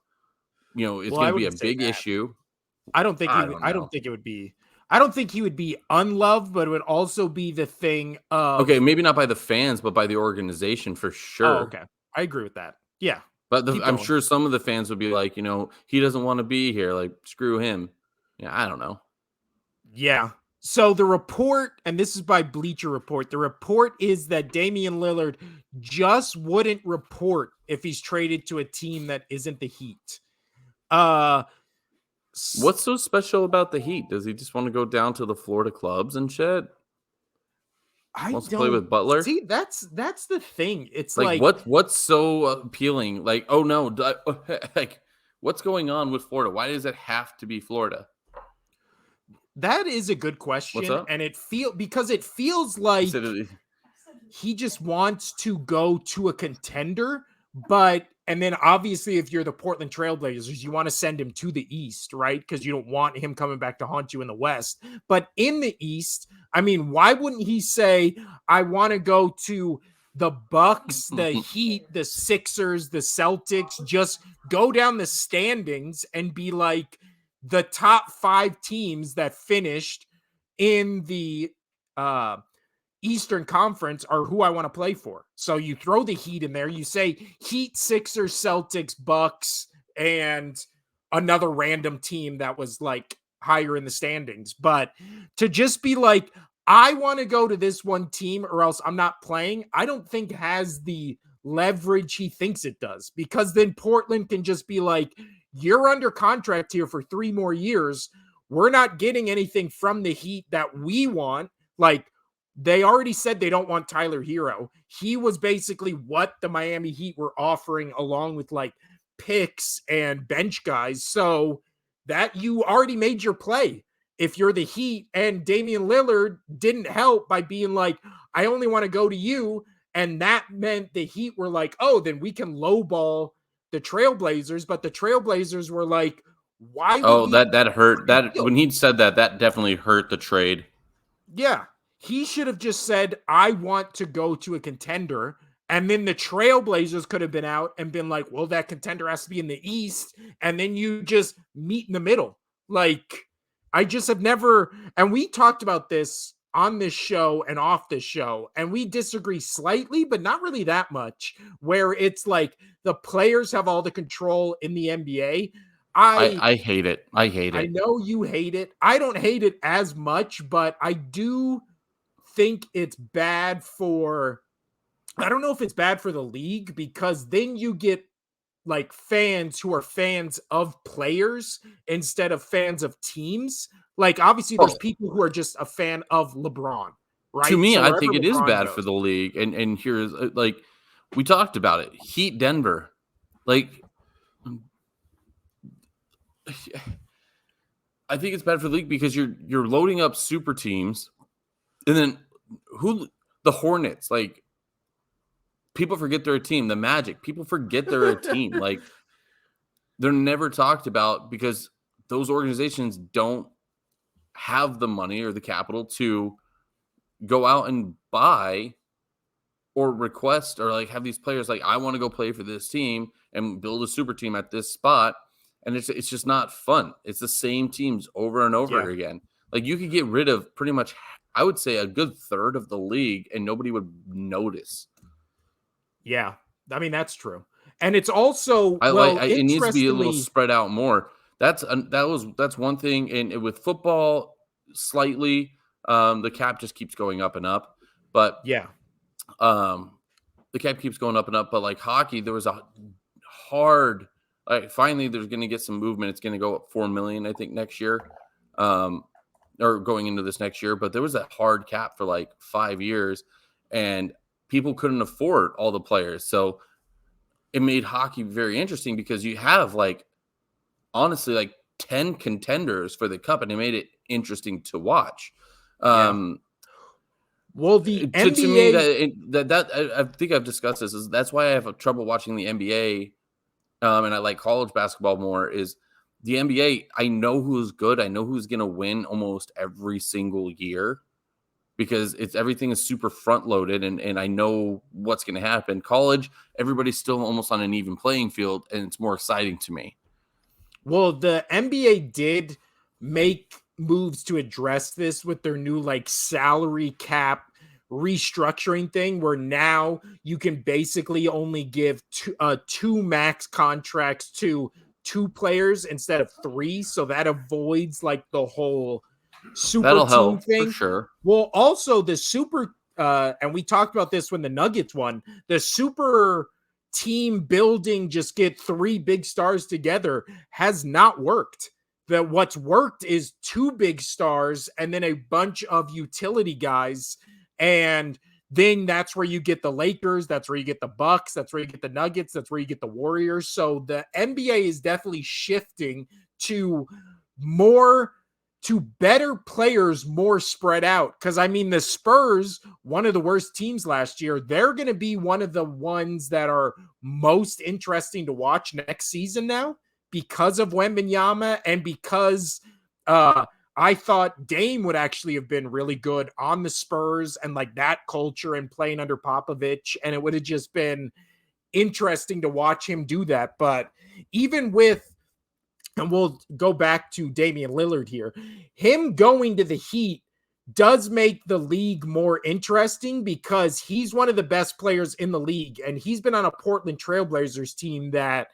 B: It's
A: Well,
B: going
A: I
B: to be a
A: wouldn't say
B: big
A: that.
B: issue.
A: I don't think he
B: I
A: would.
B: don't
A: I don't
B: know.
A: think it would be. I don't think he would be unloved, but it would also be the thing
B: Okay,
A: of.
B: maybe not by the fans, but by the organization for
A: Oh,
B: sure.
A: okay. I agree with that. Yeah.
B: But
A: Keep
B: I'm
A: going.
B: sure some of the fans would be like, he doesn't want to be here. Like, screw him. Yeah, I don't know.
A: Yeah. So the report, and this is by Bleacher Report, the report is that Damian Lillard just wouldn't report if he's traded to a team that isn't the Heat. Uh
B: What's so special about the Heat? Does he just want to go down to the Florida clubs and shit?
A: I
B: Wants to play
A: don't
B: with Butler?
A: see that's the thing. It's
B: Like,
A: like
B: what's so appealing? Like, oh no, like, what's going on with Florida? Why does it have to be Florida?
A: that is a good
B: What's
A: question,
B: up?
A: and because it feels
B: You
A: like
B: said
A: he just wants to go to a contender, and then obviously if you're the Portland Trailblazers, you want to send him to the East, right? Because you don't want him coming back to haunt you in the West. But in the East, I mean, why wouldn't he say, I want to go to the Bucks, the Heat, the Sixers, the Celtics, just go down the standings and be like the top 5 teams that finished in the Eastern Conference are who I want to play for. So you throw the Heat in there. You say Heat, Sixers, Celtics, Bucks, and another random team that was like higher in the standings. But to just be like, I want to go to this one team or else I'm not playing, I don't think has the leverage he thinks it does, because then Portland can just be like, you're under contract here for 3 more years. We're not getting anything from the Heat that we want. Like, they already said they don't want Tyler Hero. He was basically what the Miami Heat were offering, along with like picks and bench guys. So that you already made your play if you're the Heat. And Damian Lillard didn't help by being like, I only want to go to you. And that meant the Heat were like, oh, then we can lowball the Trailblazers. But the Trailblazers were like, why would
B: oh,
A: we?
B: that hurt. That when he said that definitely hurt the trade.
A: Yeah. He should have just said, I want to go to a contender. And then the Trailblazers could have been out and been like, well, that contender has to be in the East. And then you just meet in the middle. Like, I just have never, and we talked about this on this show and off this show, and we disagree slightly, but not really that much, where it's like the players have all the control in the NBA.
B: I hate it. I hate
A: I
B: it.
A: know you hate it. I don't hate it as much, but I do think it's bad for, I don't know if it's bad for the league, because then you get like fans who are fans of players instead of fans of teams. Like, obviously there's
B: Well,
A: people who are just a fan of LeBron,
B: to
A: right?
B: me,
A: So
B: I
A: wherever
B: think it is
A: LeBron
B: bad for
A: goes.
B: the league. And here's like we talked about it. Heat Denver. Like I think it's bad for the league because you're loading up super teams, and then the Hornets, like people forget they're a team. The Magic, people forget they're a team. Like they're never talked about because those organizations don't have the money or the capital to go out and buy or request or like have these players like I want to go play for this team and build a super team at this spot. And it's just not fun. It's the same teams over and over
A: Yeah.
B: again. Like you could get rid of pretty much, I would say, a good third of the league and nobody would notice.
A: Yeah. I mean, that's true. And it's also,
B: It needs to be a little
A: interestingly,
B: spread out more. That's one thing. And with football, slightly, the cap just keeps going up and up. But
A: yeah.
B: the cap keeps going up and up. But like hockey, there was a hard finally there's going to get some movement. It's going to go up $4 million, I think, next year, or going into this next year. But there was that hard cap for like 5 years, and people couldn't afford all the players. So it made hockey very interesting because you have honestly 10 contenders for the cup, and it made it interesting to watch.
A: Well, the NBA,
B: to me, I think I've discussed this. That's why I have trouble watching the NBA, and I like college basketball more. Is the NBA? I know who's good. I know who's going to win almost every single year because everything is super front loaded, and I know what's going to happen. College, everybody's still almost on an even playing field, and it's more exciting to me.
A: Well, the NBA did make moves to address this with their new salary cap restructuring thing, where now you can basically only give two max contracts to 2 players instead of 3. So that avoids the whole super
B: That'll
A: team
B: help
A: thing.
B: for sure.
A: Well, also the super, and we talked about this when the Nuggets won, the super team building, just get 3 big stars together, has not worked. That what's worked is 2 big stars and then a bunch of utility guys. And then that's where you get the Lakers. That's where you get the Bucks. That's where you get the Nuggets. That's where you get the Warriors. So the NBA is definitely shifting to better players, more spread out. Because the Spurs, one of the worst teams last year, they're going to be one of the ones that are most interesting to watch next season now because of Wembanyama and because I thought Dame would actually have been really good on the Spurs and that culture and playing under Popovich. And it would have just been interesting to watch him do that. But even with, and we'll go back to Damian Lillard here, him going to the Heat does make the league more interesting because he's one of the best players in the league. And he's been on a Portland Trailblazers team that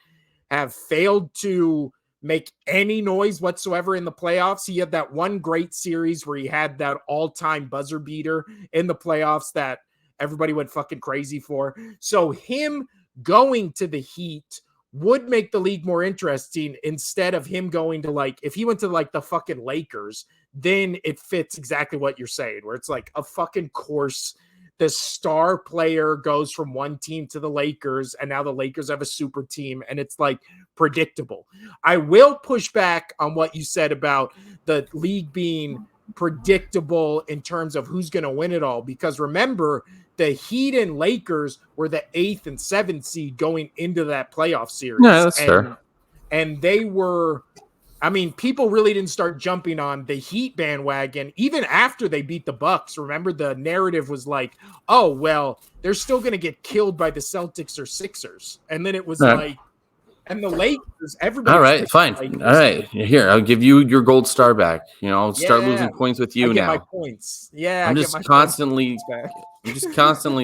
A: have failed to make any noise whatsoever in the playoffs. He had that one great series where he had that all-time buzzer beater in the playoffs that everybody went fucking crazy for. So him going to the Heat would make the league more interesting instead of him going to if he went to the fucking Lakers, then it fits exactly what you're saying, where it's a fucking course. The star player goes from one team to the Lakers, and now the Lakers have a super team, and it's predictable. I will push back on what you said about the league being predictable in terms of who's going to win it all, because remember, the Heat and Lakers were the 8th and 7th seed going into that playoff series.
B: Yeah, that's fair.
A: And they were, people really didn't start jumping on the Heat bandwagon even after they beat the Bucks. Remember, the narrative was oh, well, they're still going to get killed by the Celtics or Sixers. And then it was and the Lakers, everybody.
B: All right, fine. All right, here, I'll give you your gold star back. I'll start losing points with you now.
A: My points. Yeah,
B: I'm just constantly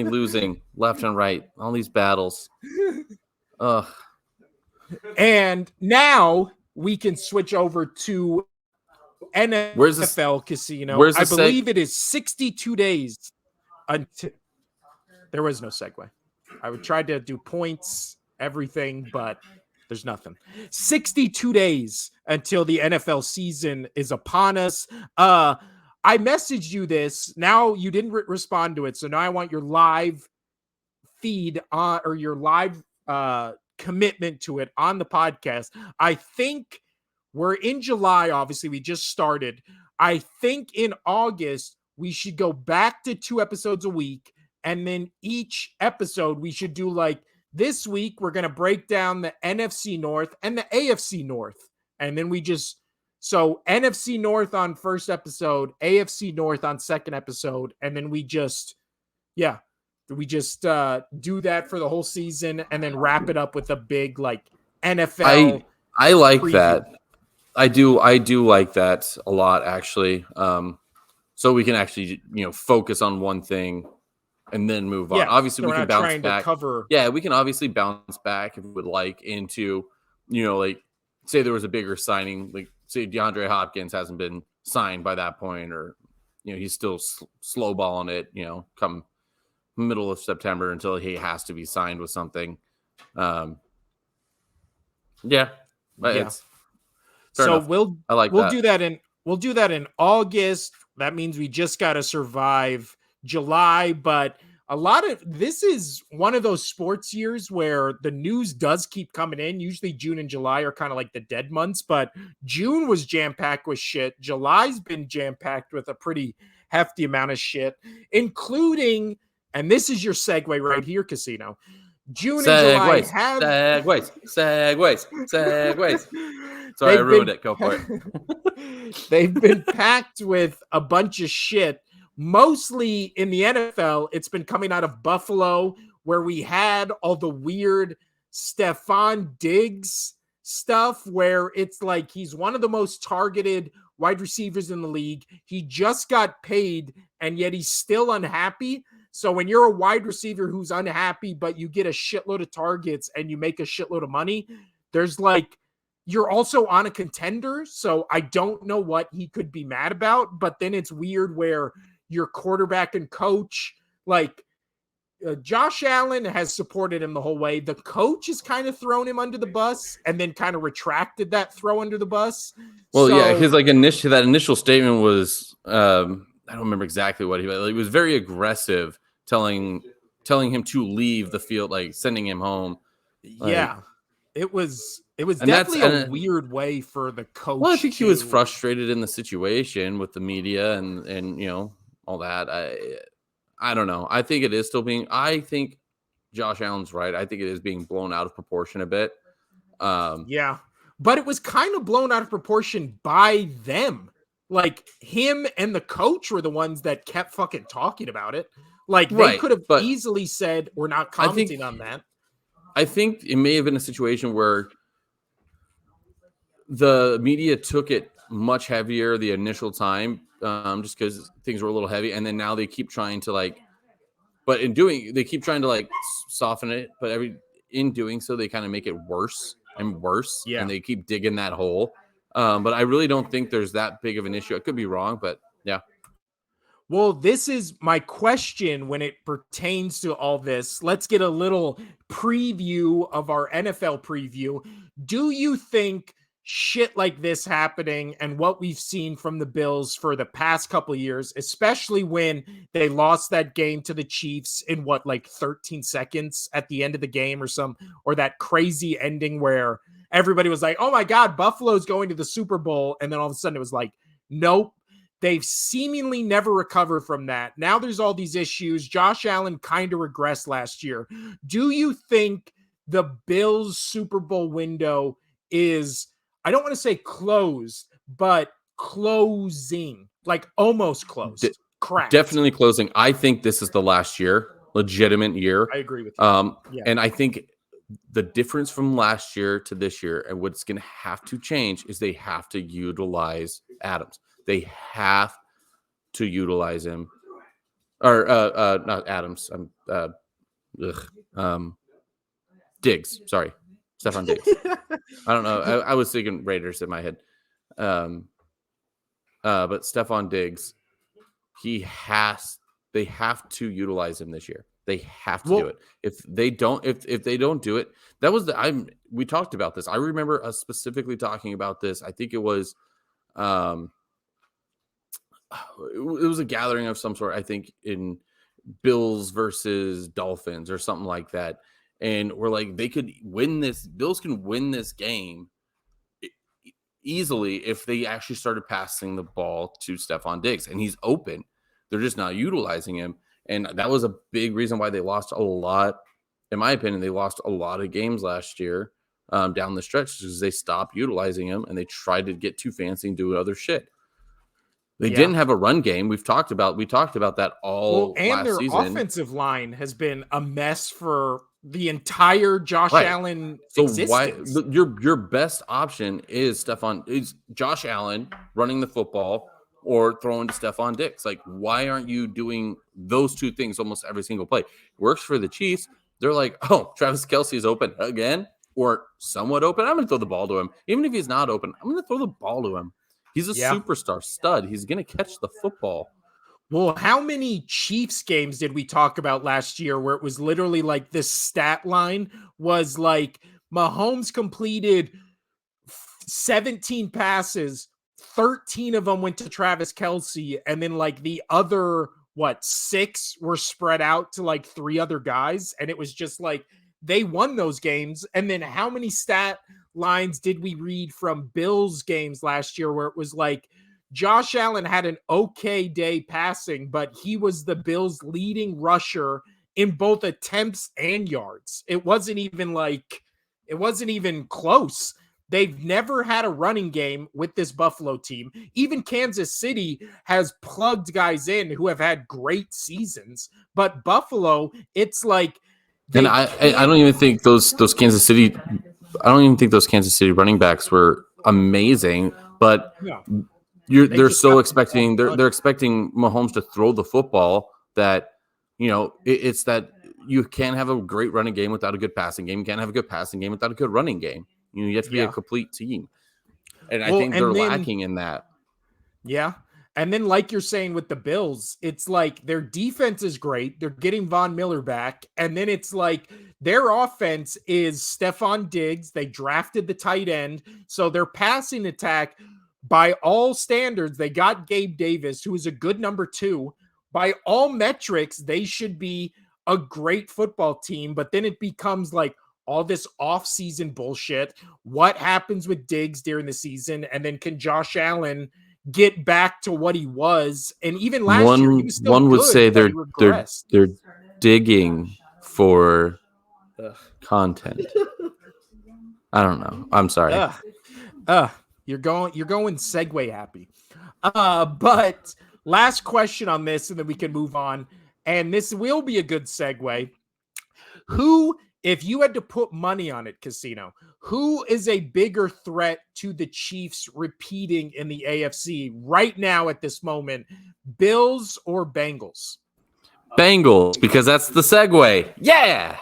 B: losing left and right. All these battles. Ugh.
A: And now we can switch over to NFL Casino. I believe it is 62 days until there was no segue. I would try to do points, everything, but there's nothing. 62 days until the NFL season is upon us. I messaged you this. Now you didn't respond to it. So now I want your live feed on, or your live commitment to it on the podcast. I think we're in July. Obviously, we just started. I think in August, we should go back to 2 episodes a week. And then each episode, we should do this week, we're going to break down the NFC North and the AFC North. And then so NFC North on first episode, AFC North on second episode. And then we just do that for the whole season and then wrap it up with a big NFL.
B: I like
A: preview.
B: That. I do like that a lot, actually. So we can actually, focus on one thing and then move on.
A: Yeah,
B: obviously,
A: so
B: we can bounce back.
A: Yeah,
B: we can obviously bounce back if we would like into, say there was a bigger signing, say DeAndre Hopkins hasn't been signed by that point, or he's still slow balling it. Come middle of September until he has to be signed with something. Yeah, but
A: Yeah.
B: it's fair
A: So
B: enough. I like
A: we'll
B: that.
A: do that in August. That means we just got to survive July, but a lot of this is one of those sports years where the news does keep coming in. Usually June and July are kind of like the dead months, but June was jam-packed with shit. July's been jam-packed with a pretty hefty amount of shit, including, and this is your segue right here, Casino. June and July
B: Segways,
A: have
B: segways, segways, segways. Sorry, I
A: they've
B: ruined
A: been
B: it. Go for it.
A: they've been packed with a bunch of shit. Mostly in the NFL, it's been coming out of Buffalo, where we had all the weird Stephon Diggs stuff, where it's like he's one of the most targeted wide receivers in the league. He just got paid, and yet he's still unhappy. So when you're a wide receiver who's unhappy, but you get a shitload of targets and you make a shitload of money, there's like, you're also on a contender. So I don't know what he could be mad about. But then it's weird where your quarterback and coach, like Josh Allen has supported him the whole way. The coach has kind of thrown him under the bus and then kind of retracted that throw under the bus.
B: Well,
A: so,
B: yeah, his initial statement was I don't remember exactly what he was very aggressive, telling him to leave the field, like sending him home.
A: Yeah, it was
B: and
A: definitely a weird way for the coach.
B: Well, I think he was frustrated in the situation with the media and all that. I don't know. I think it is still being. I think Josh Allen's right. I think it is being blown out of proportion a bit.
A: Yeah, but it was kind of blown out of proportion by them. Like him and the coach were the ones that kept fucking talking about it. Like they could have easily said, "We're not commenting on that."
B: I think it may have been a situation where the media took it much heavier the initial time, just because things were a little heavy, and then now they keep trying to they keep trying to soften it, but in doing so, they kind of make it worse and worse, and they keep digging that hole. But I really don't think there's that big of an issue. I could be wrong, but yeah.
A: Well, this is my question when it pertains to all this. Let's get a little preview of our NFL preview. Do you think shit like this happening and what we've seen from the Bills for the past couple of years, especially when they lost that game to the Chiefs in 13 seconds at the end of the game or that crazy ending where everybody was like, oh my God, Buffalo's going to the Super Bowl. And then all of a sudden it was like, nope. They've seemingly never recovered from that. Now there's all these issues. Josh Allen kind of regressed last year. Do you think the Bills Super Bowl window is, I don't want to say closed, but closing, like almost closed? Cracked.
B: Definitely closing. I think this is the last year, legitimate year.
A: I agree with you.
B: And I think the difference from last year to this year and what's going to have to change is they have to utilize Adams. They have to utilize him, or not Adams. Diggs. Sorry, Stephon Diggs. I don't know. I was thinking Raiders in my head. But Stephon Diggs, they have to utilize him this year. They have to do it. If they don't do it, we talked about this. I remember us specifically talking about this. I think it was. It was a gathering of some sort, I think, in Bills versus Dolphins or something like that. And we're like, they could win this. Bills can win this game easily if they actually started passing the ball to Stephon Diggs. And he's open. They're just not utilizing him. And that was a big reason why they lost a lot. In my opinion, they lost a lot of games last year down the stretch because they stopped utilizing him and they tried to get too fancy and do other shit. They didn't have a run game. We talked about that all last season. And their
A: offensive line has been a mess for the entire Josh Allen existence.
B: Why your best option is Josh Allen running the football or throwing to Stephon Diggs? Like, why aren't you doing those two things almost every single play? Works for the Chiefs. They're like, oh, Travis Kelce is open again or somewhat open. I'm going to throw the ball to him. Even if he's not open, I'm going to throw the ball to him. He's a superstar stud. He's going to catch the football.
A: Well, how many Chiefs games did we talk about last year where it was literally like this stat line was like Mahomes completed 17 passes, 13 of them went to Travis Kelce, and then like the other 6 were spread out to like 3 other guys, and it was just like they won those games. And then how many stat lines did we read from Bills games last year where it was like Josh Allen had an okay day passing, but he was the Bills' leading rusher in both attempts and yards. It wasn't even close. They've never had a running game with this Buffalo team. Even Kansas City has plugged guys in who have had great seasons, but Buffalo, it's like
B: and I don't even think those Kansas City. I don't even think those Kansas City running backs were amazing, but they're still expecting they're expecting Mahomes to throw the football. That it's that you can't have a great running game without a good passing game. You can't have a good passing game without a good running game. You have to be a complete team. And I think they're lacking in that.
A: Yeah. And then like you're saying with the Bills, it's like their defense is great. They're getting Von Miller back. And then it's like their offense is Stephon Diggs. They drafted the tight end. So their passing attack, by all standards, they got Gabe Davis, who is a good number 2. By all metrics, they should be a great football team. But then it becomes like all this off-season bullshit. What happens with Diggs during the season? And then can Josh Allen get back to what he was? And even last year, he was still
B: one would
A: good,
B: say
A: they're
B: digging for content. I don't know. I'm sorry.
A: You're going segue happy. But last question on this, and then we can move on. And this will be a good segue. Who, if you had to put money on it, Casino, who is a bigger threat to the Chiefs repeating in the AFC right now at this moment, Bills or Bengals?
B: Bengals, because that's the segue. Yeah.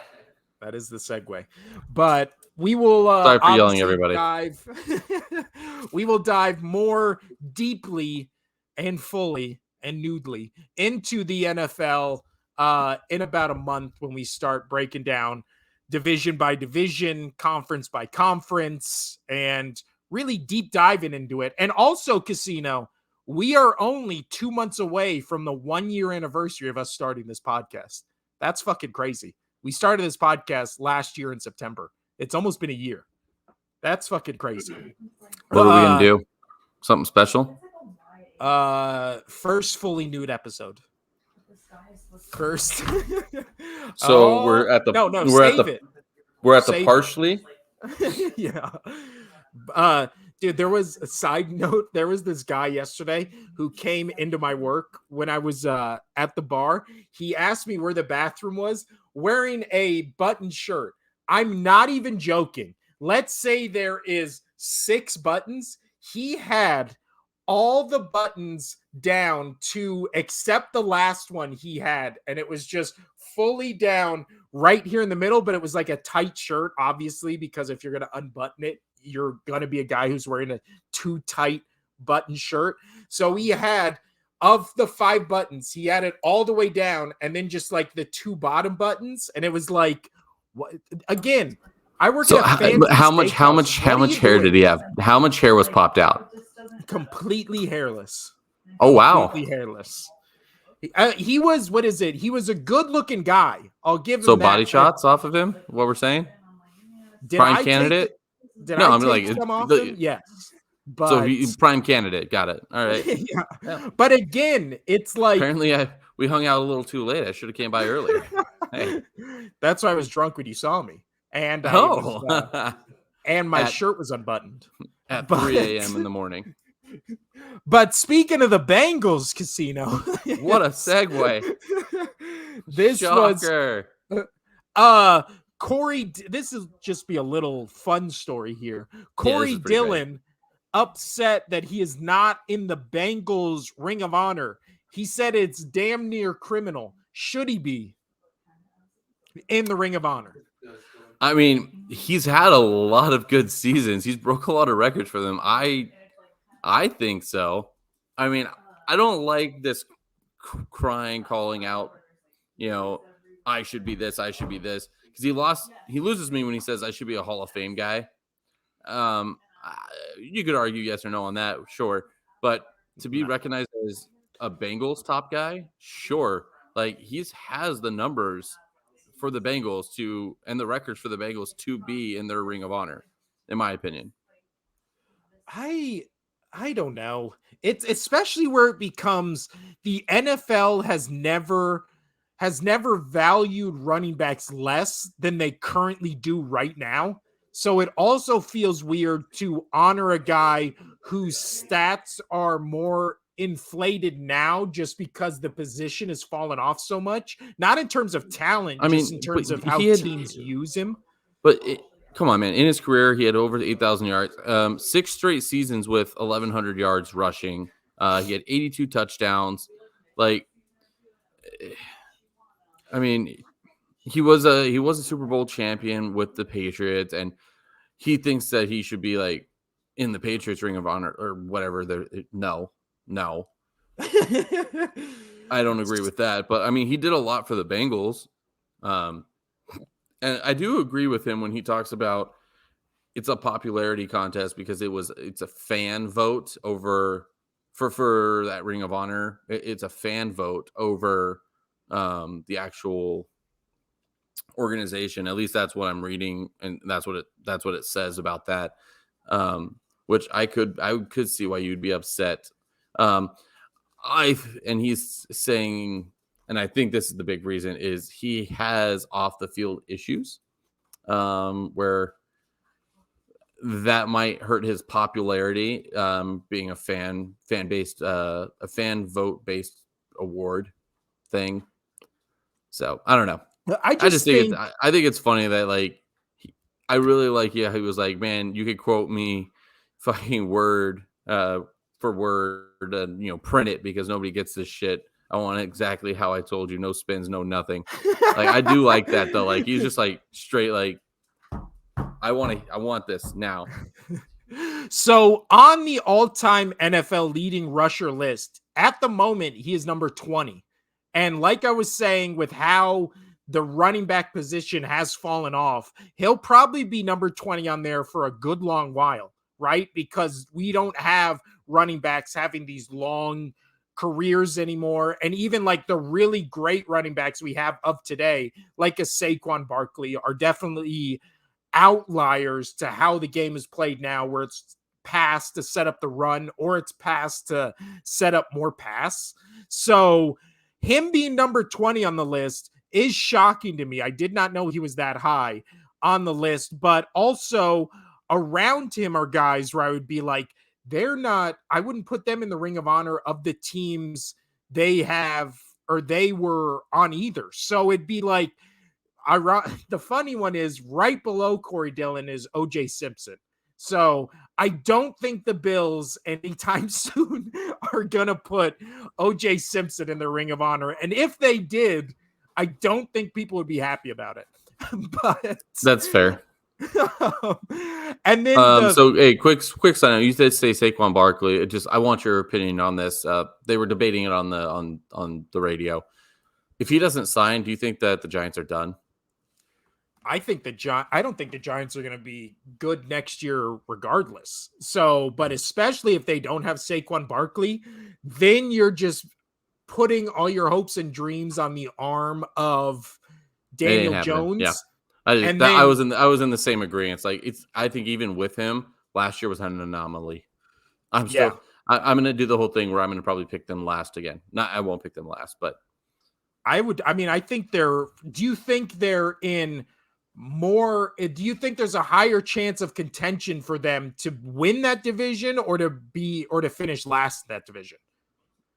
A: That is the segue. But we will
B: sorry for yelling, everybody.
A: We will dive more deeply and fully and nudely into the NFL in about a month when we start breaking down division by division, conference by conference, and really deep diving into it. And also, Casino, we are only 2 months away from the 1-year anniversary of us starting this podcast. That's fucking crazy. We started this podcast last year in September. It's almost been a year. That's fucking crazy.
B: What are we going to do? Something special?
A: First fully nude episode. First.
B: So we're at the we're at the partially.
A: Yeah. Dude, there was a side note. There was this guy yesterday who came into my work when I was at the bar. He asked me where the bathroom was, wearing a button shirt. I'm not even joking. Let's say there is 6 buttons. He had all the buttons down to except the last one he had, and it was just fully down right here in the middle, but it was like a tight shirt, obviously, because if you're going to unbutton it, you're going to be a guy who's wearing a too tight button shirt. So he had, of the 5 buttons, he had it all the way down, and then just like the 2 bottom buttons, and it was like, what? Again, I work at a fancy
B: how much hair did he have? How much hair was popped out?
A: Completely hairless.
B: Oh, wow.
A: Completely hairless. He was, what is it? He was a good-looking guy. I'll give him
B: so
A: that.
B: Body shots off of him? What we're saying? Prime candidate?
A: Some off him? Yes. But,
B: so prime candidate. Got it. All right.
A: Yeah. But again, it's like...
B: Apparently, we hung out a little too late. I should have came by earlier. Hey.
A: That's why I was drunk when you saw me. And and my shirt was unbuttoned.
B: At 3 a.m. in the morning.
A: But speaking of the Bengals, Casino.
B: What a segue.
A: This
B: Shocker.
A: was Corey. This is just be a little fun story here. Corey Dillon upset that he is not in the Bengals Ring of Honor. He said it's damn near criminal. Should he be in the Ring of Honor?
B: I mean, he's had a lot of good seasons. He's broke a lot of records for them. I think so. I mean, I don't like this crying, calling out, I should be this, I should be this. because he loses me when he says I should be a Hall of Fame guy. You could argue yes or no on that, sure, but to be recognized as a Bengals top guy, sure, like has the numbers for the Bengals and the records for the Bengals to be in their Ring of Honor, in my opinion.
A: I don't know. It's especially where it becomes the NFL has never valued running backs less than they currently do right now. So it also feels weird to honor a guy whose stats are more inflated now just because the position has fallen off so much. Not in terms of talent, just in terms of how teams use him.
B: But come on, man. In his career, he had over 8,000 yards, 6 straight seasons with 1,100 yards rushing. He had 82 touchdowns. Like, I mean, he was a Super Bowl champion with the Patriots, and he thinks that he should be like in the Patriots Ring of Honor or whatever. No. I don't agree with that. But I mean, he did a lot for the Bengals. And I do agree with him when he talks about it's a popularity contest because it's a fan vote over for that Ring of Honor. It's a fan vote over the actual organization. At least that's what I'm reading, and that's what it says about that. Which I could see why you'd be upset. And he's saying, and I think this is the big reason, is he has off the field issues, where that might hurt his popularity, being a fan vote based award thing. So I don't know. I think it's funny that like I really like he was like, man, you could quote me fucking word for word and print it because nobody gets this shit. I want it exactly how I told you. No spins, no nothing. Like I do like that though. Like he's just like straight like I want this now.
A: So on the all-time NFL leading rusher list, at the moment, he is number 20. And like I was saying, with how the running back position has fallen off, he'll probably be number 20 on there for a good long while, right? Because we don't have running backs having these long careers anymore. And even like the really great running backs we have of today, like a Saquon Barkley, are definitely outliers to how the game is played now, where it's pass to set up the run or it's pass to set up more pass. So him being number 20 on the list is shocking to me. I did not know he was that high on the list, but also around him are guys where I would be like, I wouldn't put them in the Ring of Honor of the teams they have or they were on either. So it'd be like, the funny one is right below Corey Dillon is O.J. Simpson. So I don't think the Bills anytime soon are going to put O.J. Simpson in the Ring of Honor. And if they did, I don't think people would be happy about it. But
B: that's fair.
A: And then
B: so hey, quick side note. You did say Saquon Barkley. I want your opinion on this. They were debating it on the radio. If he doesn't sign, do you think that the Giants are done?
A: I don't think the Giants are going to be good next year regardless. So, but especially if they don't have Saquon Barkley, then you're just putting all your hopes and dreams on the arm of Daniel Jones.
B: Yeah. I was in the same agreement. Like I think even with him, last year was an anomaly. I'm going to do the whole thing where I'm going to probably pick them last again. I won't pick them last, but
A: I think do you think they're in more? Do you think there's a higher chance of contention for them to win that division or to finish last in that division?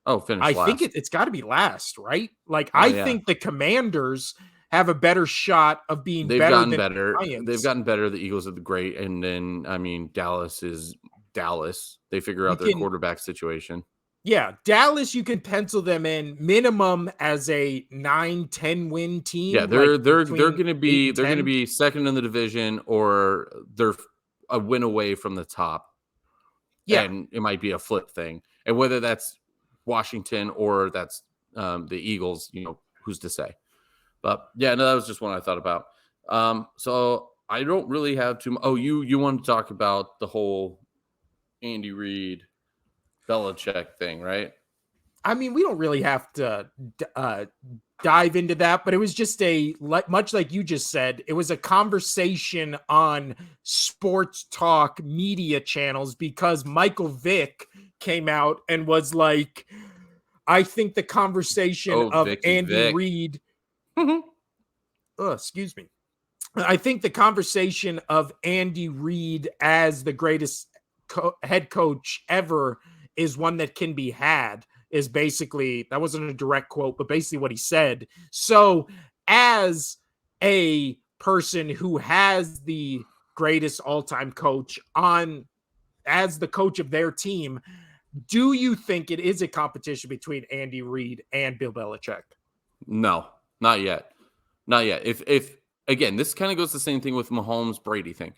B: Oh, finish last.
A: I think it's got to be last, right? Like I think the Commanders have a better shot of being
B: They've
A: better
B: gotten
A: than
B: better.
A: the Giants.
B: They've gotten better. The Eagles are the great, and then Dallas is Dallas. They figure out their quarterback situation.
A: Yeah, Dallas, you can pencil them in minimum as a 9-10 win team.
B: Yeah, they're going to be second in the division, or they're a win away from the top. Yeah, and it might be a flip thing, and whether that's Washington or that's the Eagles, who's to say? But yeah, no, that was just one I thought about. So I don't really have too. Oh, you want to talk about the whole Andy Reid, Belichick thing, right?
A: I mean, we don't really have to dive into that, but it was just much like you just said, it was a conversation on sports talk media channels because Michael Vick came out and was like, I think the conversation
B: Oh,
A: of
B: Vicky
A: Andy
B: Vick.
A: Reid, excuse me. I think the conversation of Andy Reid as the greatest head coach ever is one that can be had, is basically, that wasn't a direct quote, but basically what he said. So, as a person who has the greatest all-time coach as the coach of their team, do you think it is a competition between Andy Reid and Bill Belichick?
B: No, not yet. Not yet. If again, this kind of goes the same thing with Mahomes Brady thing.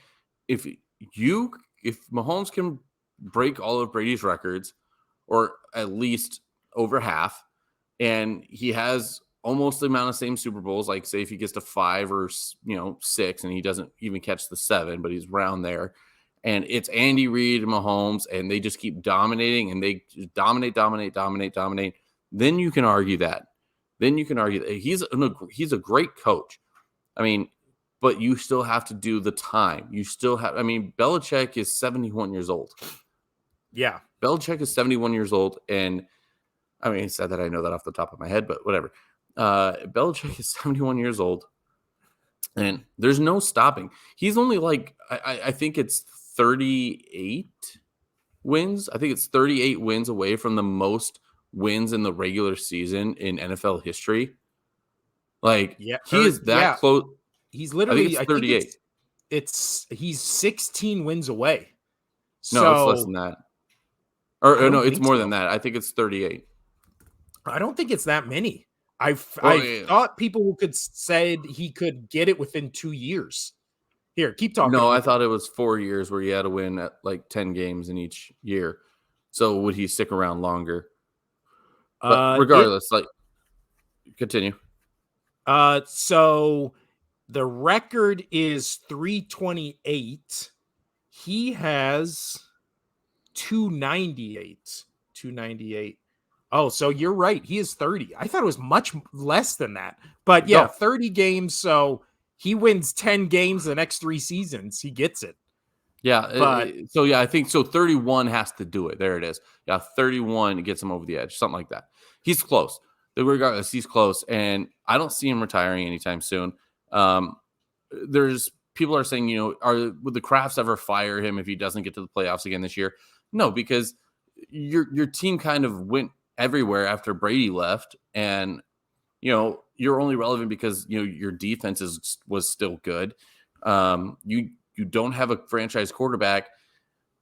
B: If if Mahomes can break all of Brady's records, or at least over half, and he has almost the amount of same Super Bowls, like say if he gets to 5 or 6, and he doesn't even catch the 7, but he's around there, and it's Andy Reid and Mahomes, and they just keep dominating, and they just dominate. Then you can argue that. Then you can argue that he's a great coach. I mean, but you still have to do the time. You still have. I mean, Belichick is 71 years old.
A: Yeah,
B: Belichick is 71 years old, and I mean, it's sad that I know that off the top of my head, but whatever. Belichick is 71 years old, and there's no stopping. He's only like I think it's 38 wins. I think it's 38 wins away from the most wins in the regular season in NFL history. Like
A: yeah,
B: he is that close.
A: He's
B: I think
A: literally,
B: it's 38.
A: he's 16 wins away.
B: No, it's less
A: So
B: than that.
A: I
B: Or no,
A: don't
B: it's
A: think
B: more
A: so.
B: than that. I think it's 38.
A: I don't think it's that many.
B: Well,
A: I thought people could said he could get it within 2 years. Here, keep talking.
B: no, I thought it was 4 years where he had to win at like 10 games in each year. So would he stick around longer? But
A: It
B: regardless, like continue.
A: so the record is 328. He has 298. 298. Oh, so you're right. He is 30. I thought it was much less than that. But yeah,
B: No.
A: 30 games. So he wins 10 games the next 3 seasons. He gets it.
B: Yeah.
A: But
B: So yeah, I think so. 31 has to do it. There it is. Yeah, 31 gets him over the edge, something like that. He's close. Regardless, he's close, and I don't see him retiring anytime soon. There's people are saying, would the Crafts ever fire him if he doesn't get to the playoffs again this year? No, because your team kind of went everywhere after Brady left, and you're only relevant because your defense was still good. You don't have a franchise quarterback.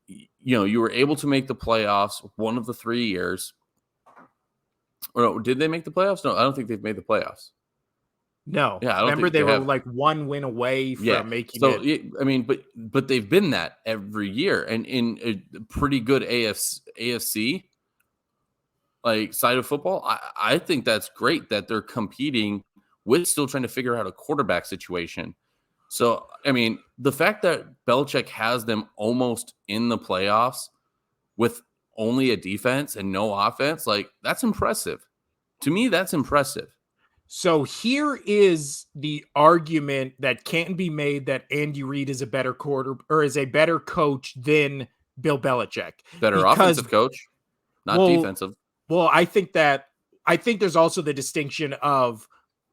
B: You were able to make the playoffs one of the 3 years. Or no, did they make the playoffs? No, I don't think they've made the playoffs.
A: no,
B: Yeah, I don't
A: remember
B: think
A: they
B: they
A: were
B: have.
A: like 1 win away from making
B: So
A: it.
B: I mean, but they've been that every year, and in a pretty good AFC like side of football. I think that's great that they're competing with still trying to figure out a quarterback situation. So I mean, the fact that Belichick has them almost in the playoffs with only a defense and no offense, like that's impressive. To me, that's impressive.
A: So here is the argument that can be made that Andy Reid is a better is a better coach than Bill Belichick.
B: Better
A: Because
B: offensive coach, not
A: well,
B: defensive.
A: I think there's also the distinction of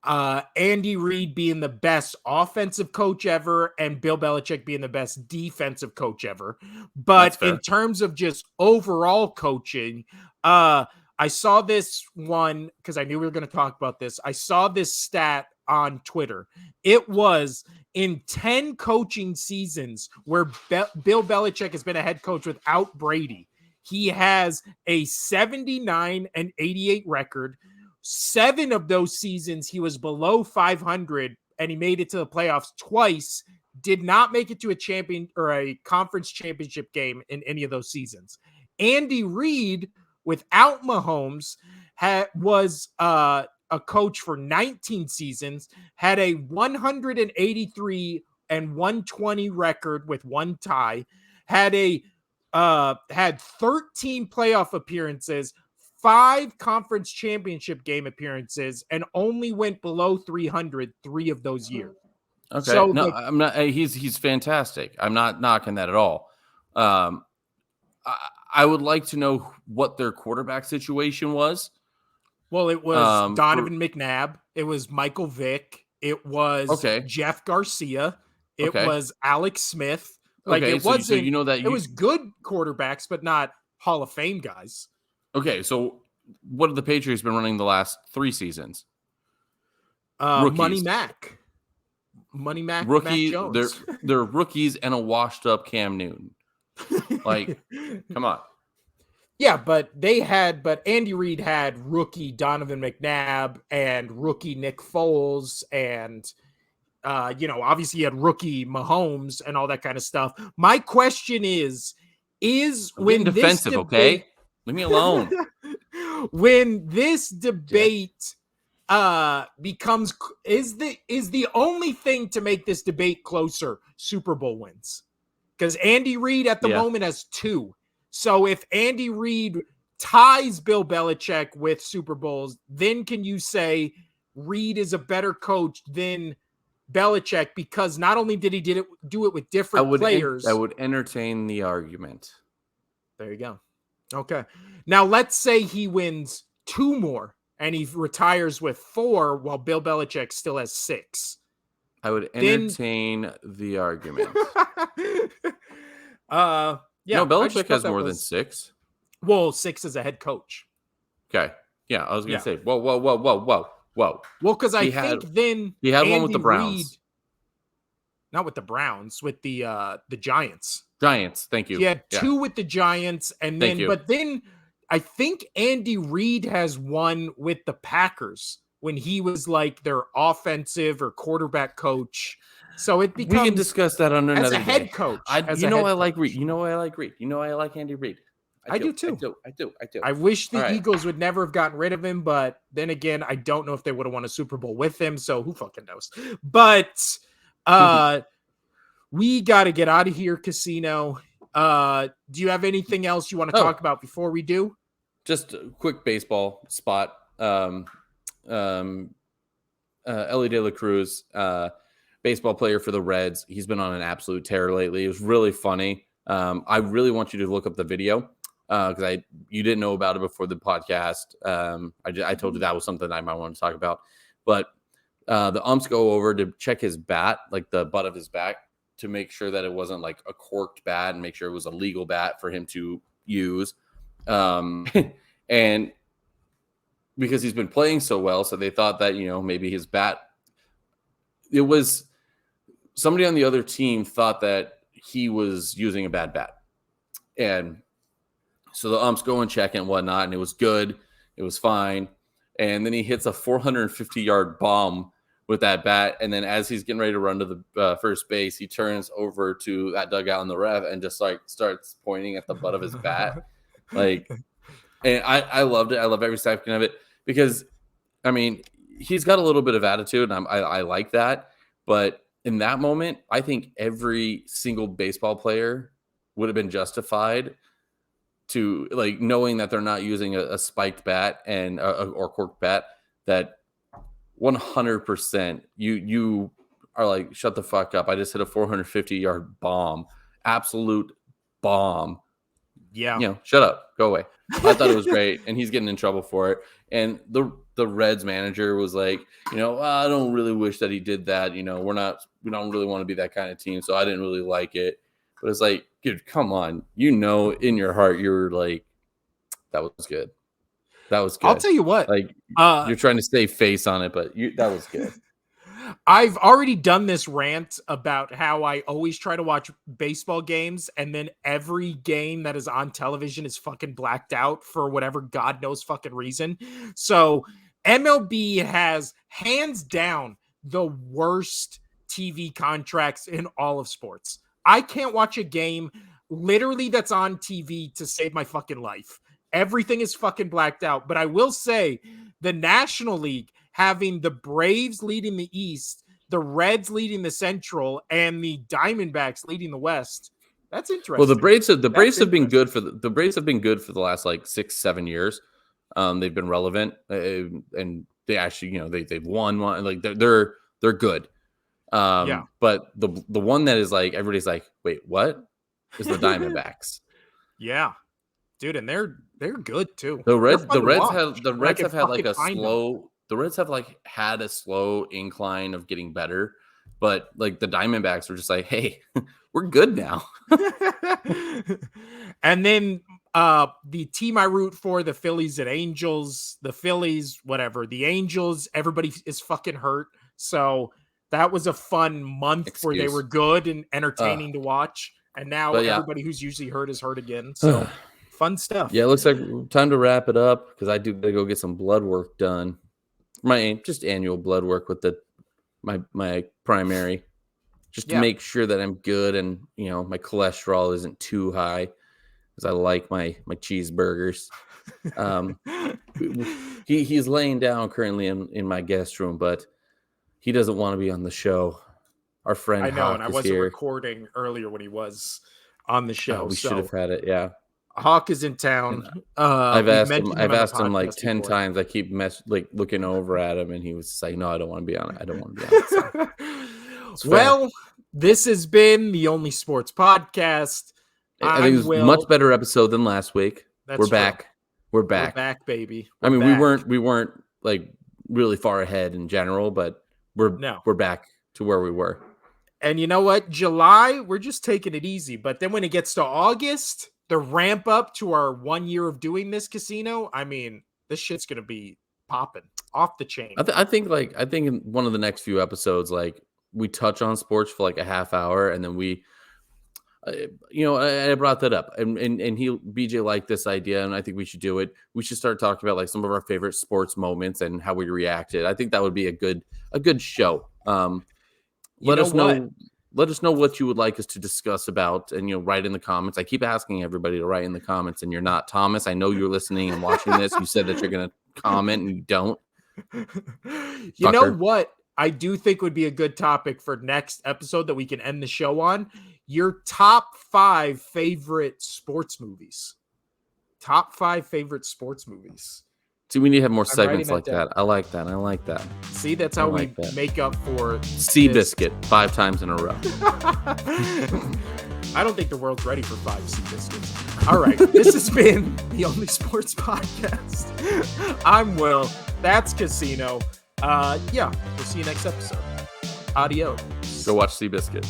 A: Andy Reid being the best offensive coach ever and Bill Belichick being the best defensive coach ever.
B: That's
A: But in
B: fair.
A: terms of just overall coaching, I saw this one because I knew we were going to talk about this. I saw this stat on Twitter. It was in 10 coaching seasons where Bill Belichick has been a head coach without Brady. He has a 79-88 record. 7 of those seasons, he was below 500 and he made it to the playoffs twice. Did not make it to a champion or a conference championship game in any of those seasons. Andy Reid, without Mahomes, was a coach for 19 seasons, had a 183 and 120 record with one tie, had 13 playoff appearances, 5 conference championship game appearances, and only went below 300 3 of those years.
B: Okay.
A: So
B: no, I'm not. He's fantastic. I'm not knocking that at all. I would like to know what their quarterback situation was.
A: Well, it was Donovan McNabb. It was Michael Vick. It was Jeff Garcia. It was Alex Smith. Like it wasn't. So you know that it was good quarterbacks, but not Hall of Fame guys.
B: Okay, so what have the Patriots been running the last 3 seasons?
A: Money Mac,
B: rookie.
A: Mac Jones.
B: They're rookies and a washed up Cam Newton. Like, come on.
A: Yeah, but Andy Reid had rookie Donovan McNabb and rookie Nick Foles and obviously he had rookie Mahomes and all that kind of stuff. My question is when
B: defensive,
A: this debate,
B: okay? Leave me alone.
A: When this debate becomes is the only thing to make this debate closer Super Bowl wins. Because Andy Reid at the moment has 2. So if Andy Reid ties Bill Belichick with Super Bowls, then can you say Reid is a better coach than Belichick because not only did he do it with different players.
B: I would entertain the argument.
A: There you go. Okay. Now let's say he wins 2 more and he retires with 4 while Bill Belichick still has 6.
B: I would entertain the argument.
A: Yeah,
B: no, Belichick has more than 6.
A: Well, 6 as a head coach.
B: Okay. Yeah, I was going to say, whoa. Well,
A: because I think then
B: he had
A: Andy
B: one with the Browns.
A: Reid, not with the Browns, with the Giants.
B: Giants, thank you.
A: He had 2 with the Giants, and then but then I think Andy Reid has 1 with the Packers when he was like their offensive or quarterback coach. So it becomes
B: we can discuss that on another
A: as a head coach.
B: I like Reid. You know I like Reid. You know I like Andy Reid.
A: I do too.
B: I do.
A: I wish the Eagles would never have gotten rid of him, but then again, I don't know if they would have won a Super Bowl with him. So who fucking knows? But we got to get out of here, Casino. Do you have anything else you want to talk about before we do?
B: Just a quick baseball spot. Ellie De La Cruz, baseball player for the Reds. He's been on an absolute tear lately. It was really funny. I really want you to look up the video because you didn't know about it before the podcast. I told you that was something I might want to talk about. But the umps go over to check his bat, like the butt of his bat, to make sure that it wasn't like a corked bat and make sure it was a legal bat for him to use. And because he's been playing so well, so they thought that, maybe his bat, it was somebody on the other team thought that he was using a bad bat. And so the umps go and check and whatnot, and it was good. It was fine. And then he hits a 450-yard bomb with that bat. And then as he's getting ready to run to the first base, he turns over to that dugout in the ref and just like starts pointing at the butt of his bat. And I loved it. I love every second of it because, I mean, he's got a little bit of attitude, and I like that. But in that moment, I think every single baseball player would have been justified to, like, knowing that they're not using a spiked bat and or corked bat, that 100% you are like, shut the fuck up. I just hit a 450-yard bomb, absolute bomb.
A: Yeah.
B: Shut up. Go away. I thought it was great, and he's getting in trouble for it. And the Reds manager was like, I don't really wish that he did that. We don't really want to be that kind of team, so I didn't really like it. But it's like, dude, come on. In your heart, you're like, that was good. That was good.
A: I'll tell you what.
B: Like, you're trying to stay face on it, but that was good.
A: I've already done this rant about how I always try to watch baseball games, and then every game that is on television is fucking blacked out for whatever God knows fucking reason. So MLB has hands down the worst TV contracts in all of sports. I can't watch a game literally that's on TV to save my fucking life. Everything is fucking blacked out. But I will say the National League having the Braves leading the East, the Reds leading the Central, and the Diamondbacks leading the West. That's interesting.
B: Well, the Braves have been good for the Braves have been good for the last like 6-7 years. They've been relevant, and they actually, they've won one. Like they're good. But the one that is like everybody's like, wait, what? Is the Diamondbacks?
A: Yeah, dude, and they're good too.
B: The Reds have had like a slow. The Reds have like had a slow incline of getting better, but like the Diamondbacks were just like, hey, we're good now.
A: And then the team I root for, the Phillies and Angels, the Phillies, whatever, the Angels, everybody is fucking hurt. So that was a fun month where they were good and entertaining to watch. And now everybody who's usually hurt is hurt again. So fun stuff.
B: Yeah, it looks like time to wrap it up because I do gotta go get some blood work done. My just annual blood work with my primary, just to make sure that I'm good and my cholesterol isn't too high because I like my cheeseburgers. He's laying down currently in my guest room, but he doesn't want to be on the show. Our friend,
A: I know,
B: Hawk,
A: and I
B: is
A: wasn't
B: here.
A: recording earlier when he was on the show.
B: We should have had it. Yeah,
A: Hawk is in town.
B: I've asked him like 10 times. I keep looking over at him, and he was like, "No, I don't want to be on it. I don't want to be on it." So,
A: well, this has been the Only Sports Podcast.
B: I think it was a much better episode than last week. We're back. We're back.
A: We're back, baby.
B: We weren't like really far ahead in general, but we're back to where we were.
A: And you know what? July, we're just taking it easy. But then when it gets to August, the ramp up to our 1 year of doing this, Casino, I mean, this shit's going to be popping off the chain.
B: I think in one of the next few episodes, like we touch on sports for like a half hour and then we, I brought that up and BJ liked this idea and I think we should do it. We should start talking about like some of our favorite sports moments and how we reacted. I think that would be a good show. Let us know what you would like us to discuss about and, write in the comments. I keep asking everybody to write in the comments and you're not. Thomas, I know you're listening and watching this. You said that you're going to comment and you don't.
A: You know what? I do think would be a good topic for next episode that we can end the show on. Your top 5 favorite sports movies. Top 5 favorite sports movies.
B: See, we need to have more segments like that. I like that.
A: See, that's how we make up for
B: Seabiscuit 5 times in a row.
A: I don't think the world's ready for 5 Seabiscuits. All right, this has been the Only Sports Podcast. I'm Will. That's Casino. We'll see you next episode. Adios.
B: Go watch Seabiscuit.